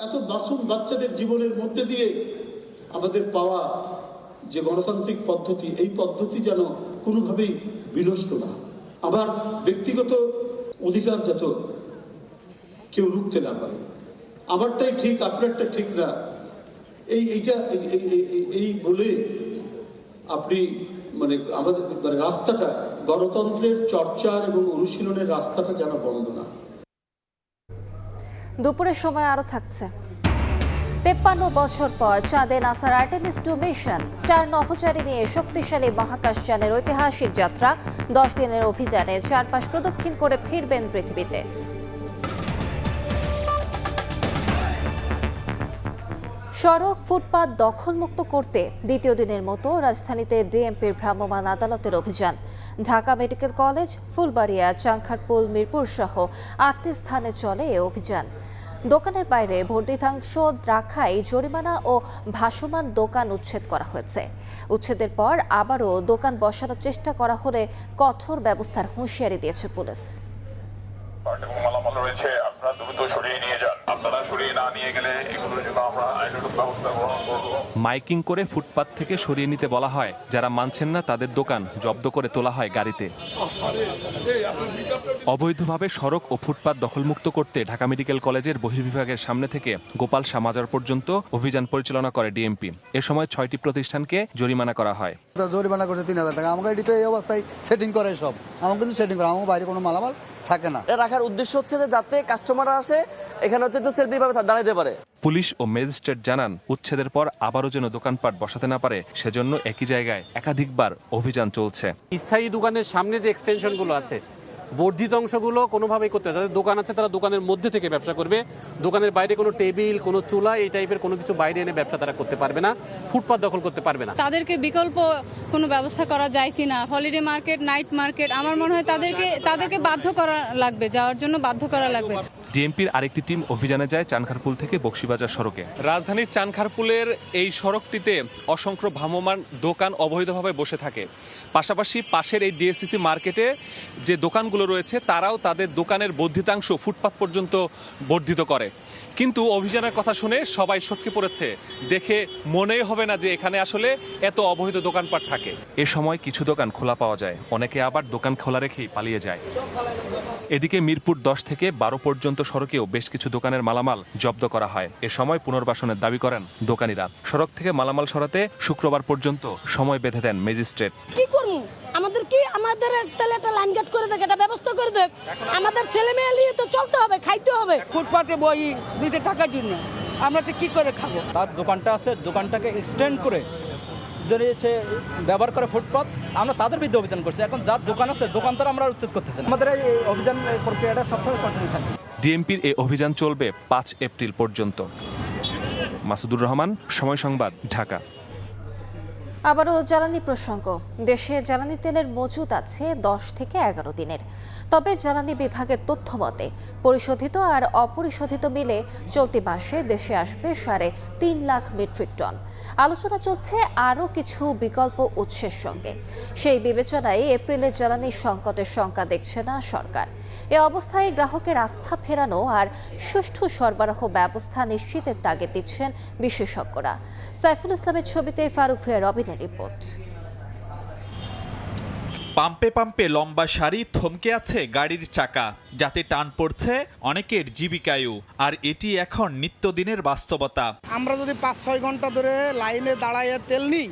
এত মাসুম বাচ্চাদের জীবনের মধ্যে দিয়ে আমাদের পাওয়া যে গণতান্ত্রিক পদ্ধতি, এই পদ্ধতি যেন কোনোভাবেই বিনষ্ট না। আবার ব্যক্তিগত অধিকার যাতে কেউ রুখতে না পারে। আমারটাই ঠিক, আপনারটা ঠিক না, এই বলে আপনি মানে আমাদের রাস্তাটা, গণতন্ত্রের চর্চার এবং অনুশীলনের রাস্তাটা যেন বন্ধ না। দুপুরের সময় আরো থাকছে। 53 বছর পর চাঁদে নাসার আর্টেমিস 2 মিশন। 4 নভোচারী নিয়ে শক্তিশালী মহাকাশযানের ঐতিহাসিক যাত্রা। 10 দিনের অভিযানে চারপাশ প্রদক্ষিণ করে ফিরবেন পৃথিবীতে। সড়ক ফুটপাত দখলমুক্ত করতে দ্বিতীয় দিনের মতো রাজধানীতে ডিএমপির ভ্রাম্যমাণ আদালতের অভিযান। ঢাকা মেডিকেল কলেজ, ফুলবাড়িয়া, চাংখারপুল, মিরপুর সহ 8টি স্থানে চলে এ অভিযান। দোকানের বাইরে বর্ধিতাংশ রাখায় জরিমানা ও ভাসমান দোকান উচ্ছেদ করা হয়েছে। উচ্ছেদের পর আবারও দোকান বসানোর চেষ্টা করা হলে কঠোর ব্যবস্থার হুঁশিয়ারি দিয়েছে পুলিশ। মাইকিং করে ফুটপাত থেকে সরিয়ে নিতে বলা হয়, যারা মানছেন না তাদের দোকান জব্দ করে তোলা হয় গাড়িতে। অবৈধভাবে সড়ক ও ফুটপাত দখলমুক্ত করতে ঢাকা মেডিকেল কলেজের বহির্বিভাগের সামনে থেকে গোপাল শাহ মাজার পর্যন্ত অভিযান পরিচালনা করে ডিএমপি। এ সময় 6টি প্রতিষ্ঠানকে জরিমানা করা হয়। জরিমানা করছে 3000 টাকা। আমার গাড়ি তো এই অবস্থায় সেটিং করে সব, আমার কিন্তু সেটিং করে, আমার বাইরে কোনো মালামাল থাকে না। রাখার উদ্দেশ্য হচ্ছে যে যাতে কাস্টমাররা আসে এখানে হচ্ছে একটু সেলফি ভাবে দাঁড়াতে পারে। পুলিশ ও ম্যাজিস্ট্রেট জানান, উচ্ছেদের পর আবারও যেন দোকানপাট বসাতে না পারে সেজন্য একই জায়গায় একাধিকবার অভিযান চলছে। স্থায়ী দোকানের সামনে যে এক্সটেনশনগুলো আছে, বর্ধিত অংশগুলো কোনোভাবেই করতে হবে। যাদের দোকান আছে তারা দোকানের মধ্যে থেকে ব্যবসা করবে। দোকানের বাইরে কোনো টেবিল, কোনো চুলা, এই টাইপের কোনো কিছু বাইরে এনে ব্যবসা তারা করতে পারবে না, ফুটপাত দখল করতে পারবে না। তাদেরকে বিকল্প কোনো ব্যবস্থা করা যায় কিনা, হলিডে মার্কেট, নাইট মার্কেট, আমার মনে হয় তাদেরকে বাধ্য করা লাগবে, যাওয়ার জন্য বাধ্য করা লাগবে। ডিএমপির আরেকটি টিম অভিযানে যায় চানখারপুল থেকে বকশীবাজার সড়কে। রাজধানীর চানখারপুলের এই সড়কটিতে অসংখ্য ভ্রাম্যমাণ দোকান অবৈধভাবে বসে থাকে। পাশাপাশি পাশের এই ডিএসসিসি মার্কেটে যে দোকানগুলো রয়েছে তারাও তাদের দোকানের বর্ধিতাংশ ফুটপাত পর্যন্ত বর্ধিত করে। কিন্তু অভিযানের কথা শুনে সবাই সটকে পড়েছে, দেখে মনেই হবে না যে এখানে আসলে এত অবৈধ দোকানপাট থাকে। এ সময় কিছু দোকান খোলা পাওয়া যায়, অনেকে আবার দোকান খোলা রেখেই পালিয়ে যায়। এদিকে মিরপুর 10 থেকে 12 পর্যন্ত সড়কেও বেশ কিছু দোকানের মালামাল জব্দ করা হয়। এ সময় পুনর্বাসনের দাবি করেন দোকানিরা। সড়ক থেকে মালামাল সরাতে শুক্রবার পর্যন্ত সময় বেঁধে দেন ম্যাজিস্ট্রেট। কি করব আমাদের তাহলে একটা লাইন কাট করে দেখ, একটা ব্যবস্থা করে দেখ। আমাদের ছেলে মেয়ে নিয়ে তো চলতে হবে, খাইতে হবে। ফুটপাতে বই 2 টাকার জন্য আমরা তো কি করে খাবো? তার দোকানটা আছে, দোকানটাকে এক্সটেন্ড করে যদি ব্যবহার করে ফুটপাত, আমরা তাদের বিরুদ্ধে অভিযান করছি। এখন যার দোকান আছে দোকান তো আমরা উচ্ছেদ করতেছি। আমাদের এই অভিযান প্রক্রিয়াটা সবসময় কন্টিনিউ থাকবে। ডিএমপির এই অভিযান চলবে 5 এপ্রিল পর্যন্ত। মাসুদুর রহমান, সময় সংবাদ, ঢাকা। আবারও জ্বালানি প্রসঙ্গ। দেশে জ্বালানি তেলের মজুদ আছে 10 থেকে 11 দিনের। তবে জ্বালানি বিভাগের তথ্য মতে পরিশোধিত আর অপরিশোধিত মিলে চলতি মাসে দেশে আসবে 3.5 লাখ মেট্রিক টন। আলোচনা চলছে আরও কিছু বিকল্প উৎসের সঙ্গে। সেই বিবেচনায় এপ্রিলে জ্বালানি সংকটের শঙ্কা দেখছে না সরকার। এ অবস্থায় গ্রাহকের আস্থা ফেরানো আর সুষ্ঠু সরবরাহ ব্যবস্থা নিশ্চিতের তাগিদ দিচ্ছেন বিশেষজ্ঞরা। সাইফুল ইসলামের ছবিতে ফারুক ভূঁইয়া রবিনের রিপোর্ট। পাম্পে পাম্পে লম্বা সারি, থমকে আছে গাড়ির চাকা, যাতে টান পড়ছে অনেকের জীবিকায়ও। আর এটি এখন নিত্যদিনের বাস্তবতা। আমরা যদি 5-6 ঘন্টা ধরে লাইনে দাঁড়াইয়ে তেল নিই,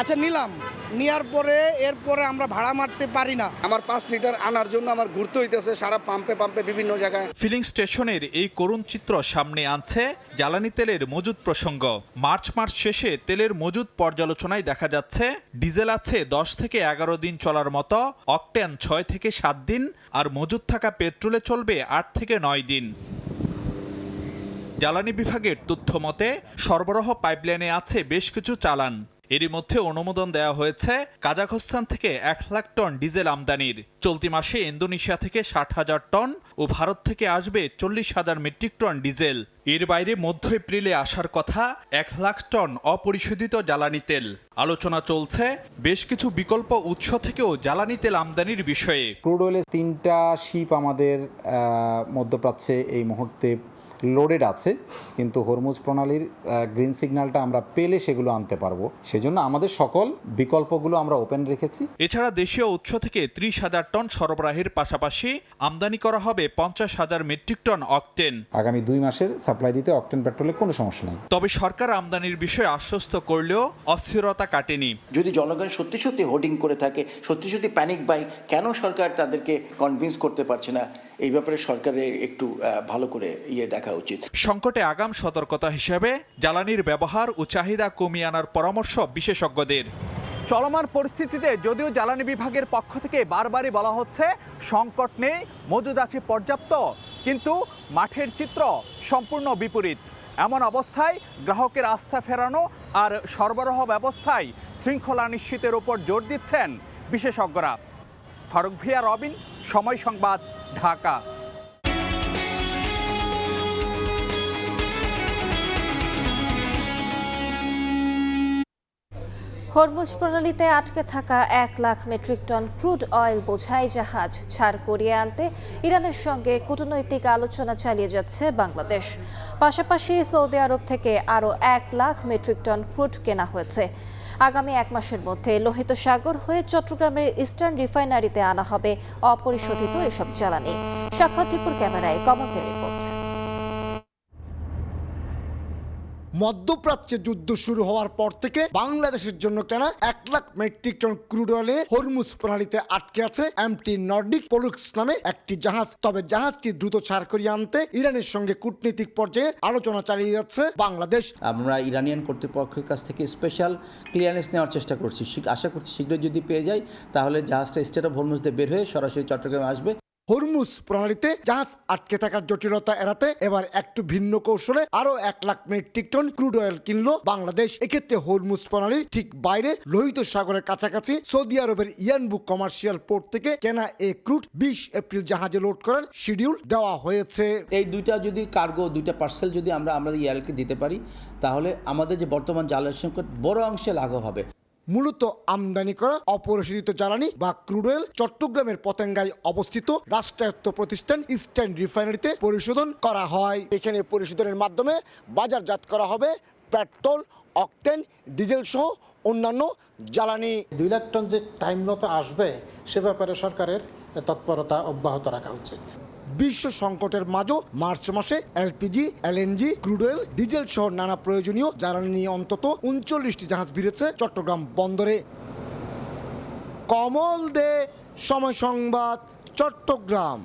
আচ্ছা নিলাম, নেওয়ার পরে এরপরে আমরা ভাড়া মারতে পারি না। আমার 5 লিটার আনার জন্য আমার ঘুরতে হইতেছে সারা পাম্পে পাম্পে বিভিন্ন জায়গায়। ফিলিং স্টেশনের এই করুণ চিত্র সামনে আনছে জ্বালানি তেলের মজুদ প্রসঙ্গ। মার্চ মাস শেষে তেলের মজুদ পর্যালোচনায় দেখা যাচ্ছে ডিজেল আছে 10 থেকে 11 দিন চলার মতো, অকটেন 6 থেকে 7 দিন, আর মজুদ থাকা পেট্রোলে চলবে 8 থেকে 9 দিন। জ্বালানি বিভাগের তথ্য মতে সরবরাহ পাইপলাইনে আছে বেশ কিছু চালান। এরই মধ্যে অনুমোদন দেওয়া হয়েছে কাজাখস্তান থেকে 1 লাখ টন ডিজেল আমদানির। চলতি মাসে ইন্দোনেশিয়া থেকে 60,000 টন ও ভারত থেকে আসবে 40,000 মেট্রিক টন ডিজেল। এর বাইরে মধ্য এপ্রিলে আসার কথা 1 লাখ টন অপরিশোধিত জ্বালানি তেল। আলোচনা চলছে বেশ কিছু বিকল্প উৎস থেকেও জ্বালানি তেল আমদানির বিষয়ে। ক্রুড অয়েলের 3টা শিপ আমাদের মধ্যপ্রাচ্যে এই মুহূর্তে লোডেড আছে, কিন্তু হরমুজ প্রণালীর গ্রিন সিগন্যালটা আমরা পেলে সেগুলো আনতে পারবো। সেজন্য আমাদের সকল বিকল্পগুলো আমরা ওপেন রেখেছি। এছাড়া দেশীয় উৎস থেকে 30,000 টন সরবরাহের পাশাপাশি আমদানি করা হবে 50,000 মেট্রিক টন অকটেন। আগামী 2 মাসের সাপ্লাই দিতে অকটেন পেট্রোলে কোনো সমস্যা নেই। তবে সরকার আমদানির বিষয়ে আশ্বস্ত করলেও অস্থিরতা কাটেনি। যদি জনগণ সত্যি সত্যি হোর্ডিং করে থাকে, সত্যি সত্যি প্যানিক বাই, কেন সরকার তাদেরকে কনভিন্স করতে পারছে না, এই ব্যাপারে সরকারের একটু ভালো করে দেখা উচিত। সংকটে আগাম সতর্কতা হিসেবে জ্বালানির ব্যবহার ও চাহিদা কমিয়ে আনার পরামর্শ বিশেষজ্ঞদের। চলমান পরিস্থিতিতে যদিও জ্বালানি বিভাগের পক্ষ থেকে বারবারই বলা হচ্ছে সংকট নেই, মজুদ আছে পর্যাপ্ত, কিন্তু মাঠের চিত্র সম্পূর্ণ বিপরীত। এমন অবস্থায় গ্রাহকের আস্থা ফেরানো আর সরবরাহ ব্যবস্থায় শৃঙ্খলা নিশ্চিতের উপর জোর দিচ্ছেন বিশেষজ্ঞরা। ফারুক ভূঁইয়া, রবিন, সময় সংবাদ, ঢাকা। হরমুজ প্রণালীতে আটকে থাকা 1 lakh metric ton crude oil বোঝাই জাহাজ ছাড় করিয়ে আনতে ইরানের সঙ্গে কূটনৈতিক আলোচনা চালিয়ে যাচ্ছে বাংলাদেশ। পাশাপাশি সৌদি আরব থেকে আরও 1 লাখ মেট্রিক টন ক্রুড কেনা হয়েছে। আগামী 1 মাসের মধ্যে লোহিত সাগর হয়ে চট্টগ্রামের ইস্টার্ন রিফাইনারিতে আনা হবে অপরিশোধিত এসব জ্বালানি। সাক্ষাৎ টিপুর ক্যামেরায় কমলদের রিপোর্ট। মধ্যপ্রাচ্যে যুদ্ধ শুরু হওয়ার পর থেকে বাংলাদেশের জন্য কেনা 1 লাখ মেট্রিক টন ক্রুড অয়েলে হরমুজ প্রণালীতে আটকে আছে এমটি নর্ডিক পোলুক্স নামে একটি জাহাজ। তবে জাহাজটি দ্রুত ছাড় করিয়ে আনতে ইরানের সঙ্গে কূটনীতিক পর্যায়ে আলোচনা চালিয়ে যাচ্ছে বাংলাদেশ। আমরা ইরানিয়ান কর্তৃপক্ষের কাছ থেকে স্পেশাল ক্লিয়ারেন্স নেওয়ার চেষ্টা করছি। আশা করছি শীঘ্রই যদি পেয়ে যাই তাহলে জাহাজটা স্টেট অফ হরমুজ দিয়ে বের হয়ে সরাসরি চট্টগ্রামে আসবে। হরমুজ প্রণালীতে জাহাজ আটকে থাকার জটিলতা এড়াতে এবার একটু ভিন্ন কৌশলে আরো 1 lakh metric ton crude oil কিনলো বাংলাদেশ। এক্ষেত্রে হরমুজ প্রণালীর ঠিক বাইরে লোহিত সাগরের কাছাকাছি সৌদি আরবের ইয়ানবু কমার্শিয়াল পোর্ট থেকে কেনা এই ক্রুড 20 এপ্রিল জাহাজে লোড করার শিডিউল দেওয়া হয়েছে। এই দুইটা যদি কার্গো, দুইটা পার্সেল যদি আমরা ইয়ারকে দিতে পারি তাহলে আমাদের যে বর্তমান জ্বালানি সংকট বড় অংশে লাঘব হবে। মূলত আমদানি করা অপরিশোধিত জ্বালানি বা ক্রুড অয়েল চট্টগ্রামের পতেঙ্গায় অবস্থিত রাষ্ট্রায়ত্ত প্রতিষ্ঠান ইস্টার্ন রিফাইনারিতে পরিশোধন করা হয়। এখানে পরিশোধনের মাধ্যমে বাজারজাত করা হবে পেট্রোল, অকটেন, ডিজেল সহ অন্যান্য জ্বালানি। 2 লাখ টন যে টাইম মতো আসবে সে ব্যাপারে সরকারের তৎপরতা অব্যাহত রাখা উচিত। বিশ্ব সংকটের মাঝে মার্চ মাসে LPG, LNG, crude oil, diesel সহ নানা প্রয়োজনীয় জ্বালানি নিয়ে অন্তত 39টি জাহাজ ভিড়েছে চট্টগ্রাম বন্দরে। কমল দে, সময় সংবাদ, চট্টগ্রাম।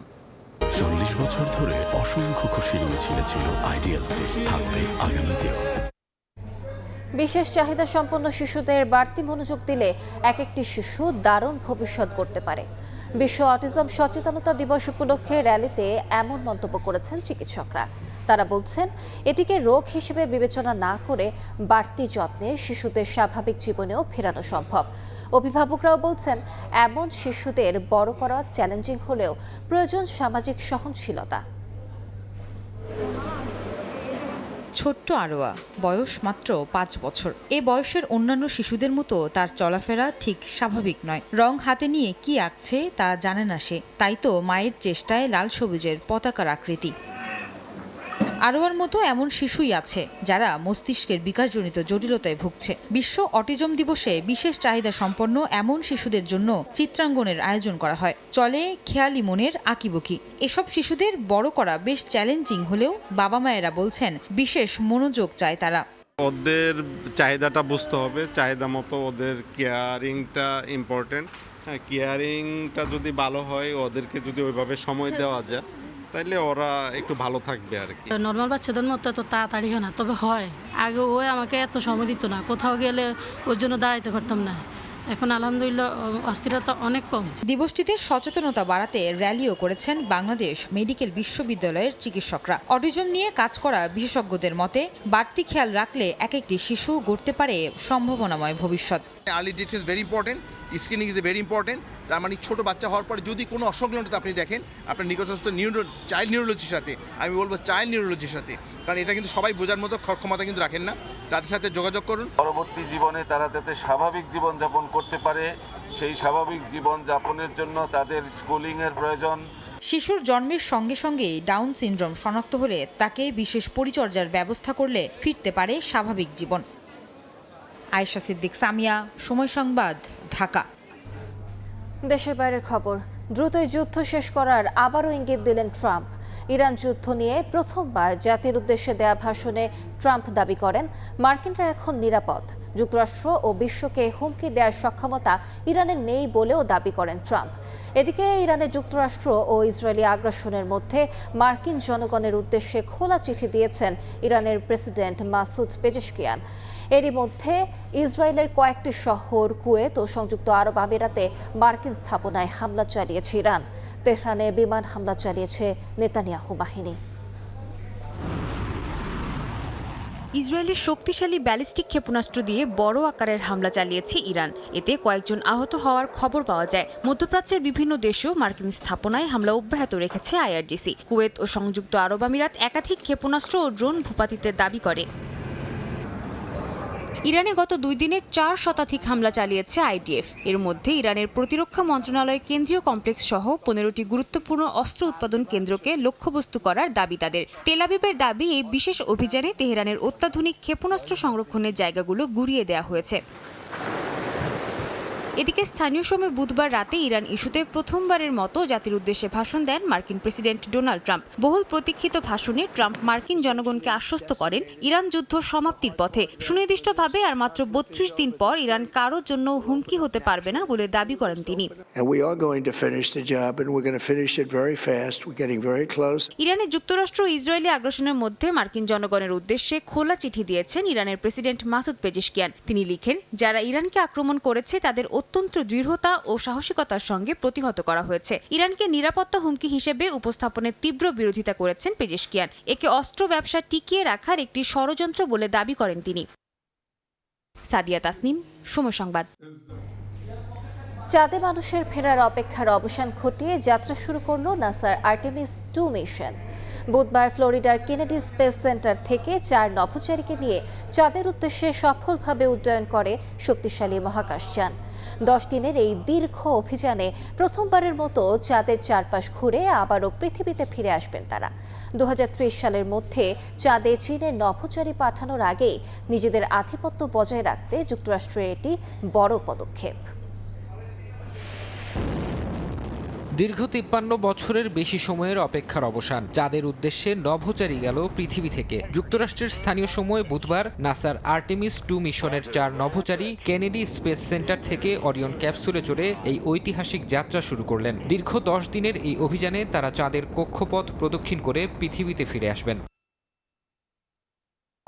40 বছর ধরে অসংখ্য খুশির মিছিলে ছিল আইডিএলসি, থাকবে আগামীতেও। বিশেষ চাহিদা সম্পন্ন শিশুদের বাড়তি মনোযোগ দিলে একটি শিশু দারুণ ভবিষ্যৎ গড়তে পারে। বিশ্ব অটিজম সচেতনতা দিবস উপলক্ষে র্যালিতে এমন মন্তব্য করেছেন চিকিৎসকরা। তারা বলছেন এটিকে রোগ হিসেবে বিবেচনা না করে বাড়তি যত্নে শিশুদের স্বাভাবিক জীবনেও ফেরানো সম্ভব। অভিভাবকরাও বলছেন এমন শিশুদের বড় করা চ্যালেঞ্জিং হলেও প্রয়োজন সামাজিক সহনশীলতা। ছোট্ট আরোয়া, বয়স মাত্র 5 বছর। এ বয়সের অন্যান্য শিশুদের মতো তার চলাফেরা ঠিক স্বাভাবিক নয়। রং হাতে নিয়ে কি আঁকছে তা জানে না সে, তাই তো মায়ের চেষ্টায় লাল সবুজের পতাকার আকৃতি। আরোয়ার মতো এমন শিশুই আছে যারা মস্তিষ্কের বিকাশজনিত জটিলতায় ভুগছে। বিশ্ব অটিজম দিবসে বিশেষ চাহিদা সম্পন্ন এমন শিশুদের জন্য চিত্রাঙ্গনের আয়োজন করা হয়। চলে খেয়ালি মনের আঁকিবুকি। এসব শিশুদের বড় করা বেশ চ্যালেঞ্জিং হলেও বাবা মায়েরা বলছেন বিশেষ মনোযোগ চায় তারা। ওদের চাহিদাটা বুঝতে হবে, চাহিদা মতো ওদের কেয়ারিংটা ইম্পর্টেন্ট। হ্যাঁ, কেয়ারিংটা যদি ভালো হয়, ওদেরকে যদি ওইভাবে সময় দেওয়া যায়, তাইলে ওরা একটু ভালো থাকবে আর কি। নর্মাল বাচ্চাদের মতো এত তাড়াতাড়ি হয় না, তবে হয়। আগে ওই আমাকে এত সময় দিত না, কোথাও গেলে ওর জন্য দাঁড়াইতে পারতাম না। এখন আলহামদুলিল্লাহ অস্থিরতা অনেক কম। দিবসটিতে সচেতনতা বাড়াতে র্যালিও করেছেন বাংলাদেশ মেডিকেল বিশ্ববিদ্যালয়ের চিকিৎসকরা। অটিজম নিয়ে কাজ করা বিশেষজ্ঞদের মতে বাড়তি খেয়াল রাখলে এক একটি শিশু গড়তে পারে সম্ভাবনাময় ভবিষ্যৎ। Early detection is very important, screening is very important. তার মানে ছোট বাচ্চা হওয়ার পরে যদি কোনো অসংলগ্নতা আপনি দেখেন, আপনার নিকটস্থ চাইল্ড নিউরোলজির সাথে, আমি বলবো চাইল্ড নিউরোলজির সাথে, কারণ এটা কিন্তু সবাই বোঝার মতো ক্ষমতা কিন্তু রাখেন না, তাদের সাথে যোগাযোগ করুন। পরবর্তী জীবনে তারা যাতে স্বাভাবিক জীবনযাপন করতে পারে, সেই স্বাভাবিক জীবনযাপনের জন্য তাদের স্কুলিংয়ের প্রয়োজন। শিশুর জন্মের সঙ্গে সঙ্গে ডাউন সিনড্রোম শনাক্ত হলে তাকে বিশেষ পরিচর্যার ব্যবস্থা করলে ফিরতে পারে স্বাভাবিক জীবন। আয়েশা সিদ্দিক, সামিয়া, সময় সংবাদ, ঢাকা। দেশের বাইরের খবর। দ্রুতই যুদ্ধ শেষ করার আবারও ইঙ্গিত দিলেন ট্রাম্প। ইরান যুদ্ধ নিয়ে প্রথমবার জাতির উদ্দেশ্যে দেয়া ভাষণে ট্রাম্প দাবি করেন মার্কিনরা এখন নিরাপদ। যুক্তরাষ্ট্র ও বিশ্বকে হুমকি দেওয়ার সক্ষমতা ইরানের নেই বলেও দাবি করেন ট্রাম্প। এদিকে ইরানে যুক্তরাষ্ট্র ও ইসরায়েলি আগ্রাসনের মধ্যে মার্কিন জনগণের উদ্দেশ্যে খোলা চিঠি দিয়েছেন ইরানের প্রেসিডেন্ট মাসুদ পেজেশকিয়ান। এরই মধ্যে ইসরায়েলের কয়েকটি শহর, কুয়েত ও সংযুক্ত আরব আমিরাতে মার্কিন স্থাপনায় হামলা চালিয়েছে ইরান। তেহরানে বিমান হামলা চালিয়েছে নেতানিয়াহু বাহিনী। ইসরায়েলের শক্তিশালী ব্যালিস্টিক ক্ষেপণাস্ত্র দিয়ে বড় আকারের হামলা চালিয়েছে ইরান। এতে কয়েকজন আহত হওয়ার খবর পাওয়া যায়। মধ্যপ্রাচ্যের বিভিন্ন দেশেও মার্কিন স্থাপনায় হামলা অব্যাহত রেখেছে আইআরজিসি। কুয়েত ও সংযুক্ত আরব আমিরাত একাধিক ক্ষেপণাস্ত্র ও ড্রোন ভূপাতিতের দাবি করে। ইরানে গত 2 দিনে 4 শতাধিক হামলা চালিয়েছে আইডিএফ। এর মধ্যে ইরানের প্রতিরক্ষা মন্ত্রণালয়ের কেন্দ্রীয় কমপ্লেক্স সহ 15টি গুরুত্বপূর্ণ অস্ত্র উৎপাদন কেন্দ্রকে লক্ষ্যবস্তু করার দাবি তাদের। তেল আবিবের দাবি, এই বিশেষ অভিযানে তেহরানের অত্যাধুনিক ক্ষেপণাস্ত্র সংরক্ষণের জায়গাগুলো গুঁড়িয়ে দেওয়া হয়েছে। এদিকে স্থানীয় সময় বুধবার রাতে ইরান ইস্যুতে প্রথমবারের মতো জাতির উদ্দেশ্যে ভাষণ দেন মার্কিন প্রেসিডেন্ট ডোনাল্ড ট্রাম্প। বহুল প্রতীক্ষিত ভাষণে ট্রাম্প মার্কিন জনগণকে আশ্বস্ত করেন ইরান যুদ্ধ সমাপ্তির পথে। সুনির্দিষ্টভাবে আর মাত্র 32 দিন পর ইরান কারোর জন্য হুমকি হতে পারবে না বলে দাবি করেন তিনি। ইরানে যুক্তরাষ্ট্র ও ইসরায়েলি আগ্রাসনের মধ্যে মার্কিন জনগণের উদ্দেশ্যে খোলা চিঠি দিয়েছেন ইরানের প্রেসিডেন্ট মাসুদ পেজেশকিয়ান। তিনি লিখেন, যারা ইরানকে আক্রমণ করেছে তাদের অত্যন্ত দৃঢ়তা ও সাহসিকতার সঙ্গে প্রতিহত করা হয়েছে। ইরানকে নিরাপত্তা হুমকি হিসেবে উপস্থাপনের তীব্র বিরোধিতা করেছেন পেজেশকিয়ান। একে অস্ত্র ব্যবসা টিকিয়ে রাখার একটি ষড়যন্ত্র বলে দাবি করেন তিনি। সাদিয়া তাসনিম, সময় সংবাদ। চাঁদে মানুষের ফেরার অপেক্ষার অবসান ঘটিয়ে যাত্রা শুরু করলো নাসার আর্টেমিস 2 মিশন। বুধবার ফ্লোরিডার কেনেডি স্পেস সেন্টার থেকে 4 নভোচারীকে নিয়ে চাঁদের উদ্দেশ্যে সফলভাবে উড্ডয়ন করে শক্তিশালী মহাকাশযান। 10 দিনের এই দীর্ঘ অভিযানে প্রথমবারের মতো চাঁদের চারপাশ ঘুরে আবারও পৃথিবীতে ফিরে আসবেন তারা। 2030 সালের মধ্যে চাঁদে চীনের নভোচারী পাঠানোর আগেই নিজেদের আধিপত্য বজায় রাখতে যুক্তরাষ্ট্রের এটি বড় পদক্ষেপ। দীর্ঘ 53 বছরের বেশি সময়ের অপেক্ষার অবসান। চাঁদের উদ্দেশ্যে নভোচারী গেল পৃথিবী থেকে। যুক্তরাষ্ট্রের স্থানীয় সময় বুধবার নাসার আর্টেমিস 2 মিশনের 4 নভোচারী কেনেডি স্পেস সেন্টার থেকে অরিয়ন ক্যাপসুলে চড়ে এই ঐতিহাসিক যাত্রা শুরু করলেন। দীর্ঘ 10 দিনের এই অভিযানে তারা চাঁদের কক্ষপথ প্রদক্ষিণ করে পৃথিবীতে ফিরে আসবেন।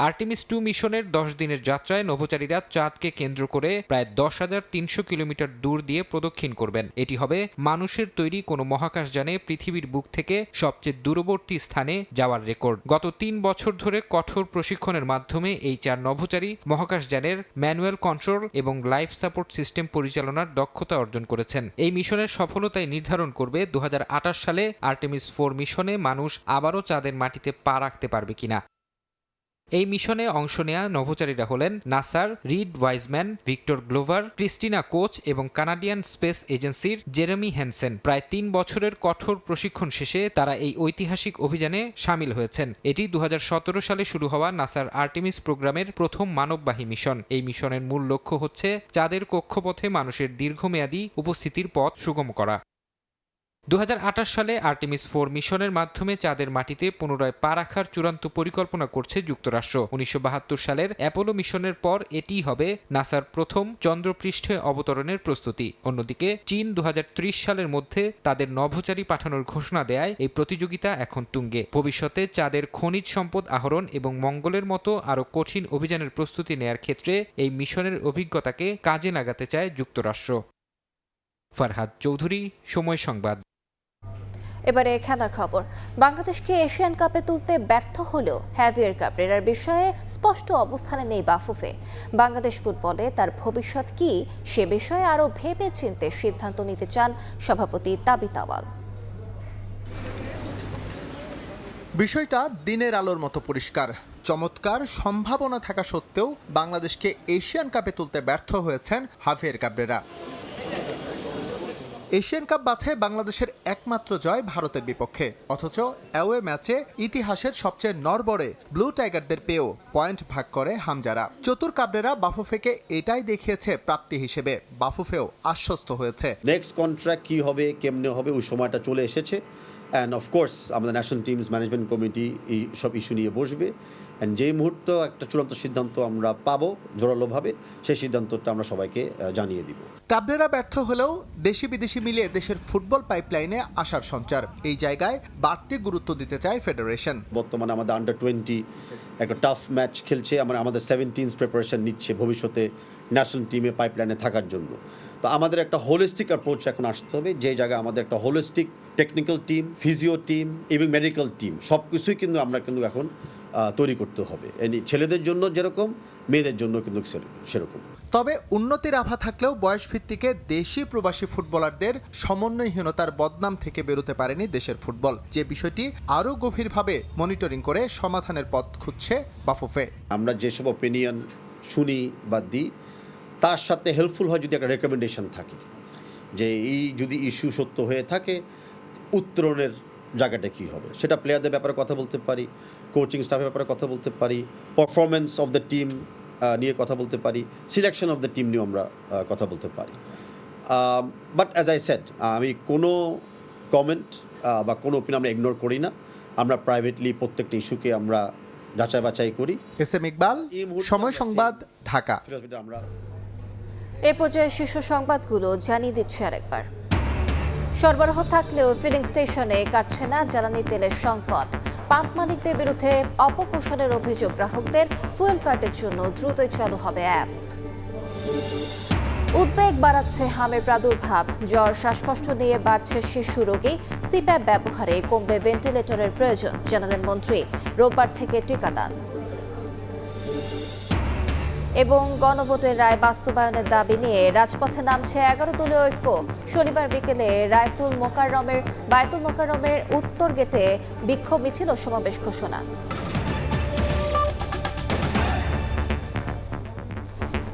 আর্টেমিস 2 মিশনের 10 দিনের যাত্রায় নভোচারীরা চাঁদকে কেন্দ্র করে প্রায় 10,300 কিলোমিটার দূর দিয়ে প্রদক্ষিণ করবেন। এটি হবে মানুষের তৈরি কোনো মহাকাশযানে পৃথিবীর বুক থেকে সবচেয়ে দূরবর্তী স্থানে যাওয়ার রেকর্ড। গত 3 বছর ধরে কঠোর প্রশিক্ষণের মাধ্যমে এই 4 নভোচারী মহাকাশযানের ম্যানুয়াল কন্ট্রোল এবং লাইফ সাপোর্ট সিস্টেম পরিচালনার দক্ষতা অর্জন করেছেন। এই মিশনের সফলতাই নির্ধারণ করবে 2028 সালে আর্টেমিস 4 মিশনে মানুষ আবারও চাঁদের মাটিতে পা রাখতে পারবে কিনা। এই মিশনে অংশ নেয়া নভোচারীরা হলেন নাসার Reid Wiseman, Victor Glover, Christina Koch এবং কানাডিয়ান স্পেস এজেন্সির জেরেমি হ্যানসেন। প্রায় 3 বছরের কঠোর প্রশিক্ষণ শেষে তারা এই ঐতিহাসিক অভিযানে সামিল হয়েছেন। এটি 2017 সালে শুরু হওয়া নাসার আর্টেমিস প্রোগ্রামের প্রথম মানববাহী মিশন। এই মিশনের মূল লক্ষ্য হচ্ছে চাঁদের কক্ষপথে মানুষের দীর্ঘমেয়াদী উপস্থিতির পথ সুগম করা। 2028 সালে আর্টেমিস 4 মিশনের মাধ্যমে চাঁদের মাটিতে পুনরায় পা রাখার চূড়ান্ত পরিকল্পনা করছে যুক্তরাষ্ট্র। 1972 সালের অ্যাপোলো মিশনের পর এটিই হবে নাসার প্রথম চন্দ্রপৃষ্ঠে অবতরণের প্রস্তুতি। অন্যদিকে চীন 2030 সালের মধ্যে তাদের নভোচারী পাঠানোর ঘোষণা দেয় এই প্রতিযোগিতা এখন তুঙ্গে। ভবিষ্যতে চাঁদের খনিজ সম্পদ আহরণ এবং মঙ্গলের মতো আরও কঠিন অভিযানের প্রস্তুতি নেয়ার ক্ষেত্রে এই মিশনের অভিজ্ঞতাকে কাজে লাগাতে চায় যুক্তরাষ্ট্র। ফারহাদ চৌধুরী, সময় সংবাদ। এবারে খেলার খবর। বাংলাদেশকে এশিয়ান কাপে তুলতে ব্যর্থ হলেও হ্যাভিয়ার ক্যাবরেরার বিষয়ে স্পষ্ট অবস্থানে নেই বাফুফে। বাংলাদেশ ফুটবলে তার ভবিষ্যৎ কি সে বিষয়ে আরও ভেবে চিন্তে সিদ্ধান্ত নিতে চান সভাপতি তাবিত আওয়াল। বিষয়টা দিনের আলোর মতো পরিষ্কার। চমৎকার সম্ভাবনা থাকা সত্ত্বেও বাংলাদেশকে এশিয়ান কাপে তুলতে ব্যর্থ হয়েছেন হাভিয়ার ক্যাবরেরা। এশিয়ান কাপ বাছাই বাংলাদেশের একমাত্র জয় ভারতের বিপক্ষে, অথচ অ্যাওয়ে ম্যাচে ইতিহাসের সবচেয়ে নড়বড়ে ব্লু টাইগারদের পেয়েও পয়েন্ট ভাগ করে হামজারা। চতুর কাবরেরা বাফুফেকে এটাই দেখিয়েছে প্রাপ্তি হিসেবে। বাফুফেও আশ্বস্ত হয়েছে। নেক্সট কন্ট্রাক্ট কী হবে, কেমনে হবে, ওই সময়টা চলে এসেছে। অ্যান্ড অফকোর্স আমাদের ন্যাশনাল টিমস ম্যানেজমেন্ট কমিটি এই সব ইস্যু নিয়ে বসবে। অ্যান্ড যেই মুহূর্তে একটা চূড়ান্ত সিদ্ধান্ত আমরা পাবো জোরালোভাবে, সেই সিদ্ধান্তটা আমরা সবাইকে জানিয়ে দিব। কাবরেরা ব্যর্থ হলেও দেশি বিদেশি মিলিয়ে দেশের ফুটবল পাইপলাইনে আসার সঞ্চার। এই জায়গায় বাড়তি গুরুত্ব দিতে চায় ফেডারেশন। বর্তমানে আমাদের আন্ডার 20 একটা টাফ ম্যাচ খেলছে, আমাদের 17 প্রিপারেশন নিচ্ছে ভবিষ্যতে ন্যাশনাল টিমে পাইপলাইনে থাকার জন্য। তো আমাদের একটা হোলিস্টিক অ্যাপ্রোচ এখন আসতে হবে, যে জায়গায় আমাদের একটা holistic technical team, physio team এবং মেডিকেল টিম সব কিছুই কিন্তু আমরা কিন্তু এখন তৈরি করতে হবে। ছেলেদের জন্য যেরকম, মেয়েদের জন্য কিন্তু সেরকম। তবে উন্নতির আভা থাকলেও বয়সভিত্তিকে দেশি প্রবাসী ফুটবলারদের সমন্বয়হীনতার বদনাম থেকে বেরোতে পারেনি দেশের ফুটবল, যে বিষয়টি আরও গভীরভাবে মনিটরিং করে সমাধানের পথ খুঁজছে বাফুফে। আমরা যেসব ওপিনিয়ন শুনি বা দিই, তার সাথে হেল্পফুল হয় যদি একটা রেকমেন্ডেশন থাকে, যে এই যদি ইস্যু সত্য হয়ে থাকে উত্তরণের জায়গাটা কী হবে, সেটা প্লেয়ারদের ব্যাপারে কথা বলতে পারি, কোচিং স্টাফের ব্যাপারে কথা বলতে পারি, পারফরমেন্স অফ দ্য টিম নিয়ে কথা বলতে পারি, সিলেকশন অফ দ্য টিম নিয়েও আমরা কথা বলতে পারি। বাট অ্যাজ আই সেড, আমি কোনো কমেন্ট বা কোনো ওপিনিয়ন আমরা ইগনোর করি না। আমরা প্রাইভেটলি প্রত্যেকটা ইস্যুকে আমরা যাচাই বাছাই করি। এস এম ইকবাল, সময় সংবাদ, ঢাকা। এ পর্যায়ে শীর্ষ সংবাদগুলো জানিয়ে দিচ্ছে আরেকবার। সরবরাহ থাকলেও ফিলিং স্টেশনে কাটছে না জ্বালানি তেলের সংকট। পাম্প মালিকদের বিরুদ্ধে অপকৌশলের অভিযোগ গ্রাহকদের। ফুয়েল কার্ডের জন্য দ্রুতই চালু হবে অ্যাপ। উদ্বেগ বাড়াচ্ছে হামের প্রাদুর্ভাব। জ্বর, শ্বাসকষ্ট নিয়ে বাড়ছে শিশু রোগী। সিপ্যাপ ব্যবহারে কমবে ভেন্টিলেটরের প্রয়োজন, জানালেন মন্ত্রী। রোববার থেকে টিকাদান। এবং গণভোটের রায় বাস্তবায়নের দাবি নিয়ে রাজপথে নামছে 11 দলীয় ঐক্য। শনিবার বিকেলে বায়তুল মোকাররমের উত্তর গেটে বিক্ষোভ মিছিল ও সমাবেশ ঘোষণা।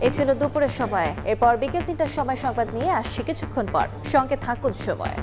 এই ছিল দুপুরের সময়। এরপর বিকেল 3টার সময় সংবাদ নিয়ে আসছি কিছুক্ষণ পর। সঙ্গে থাকুন সময়।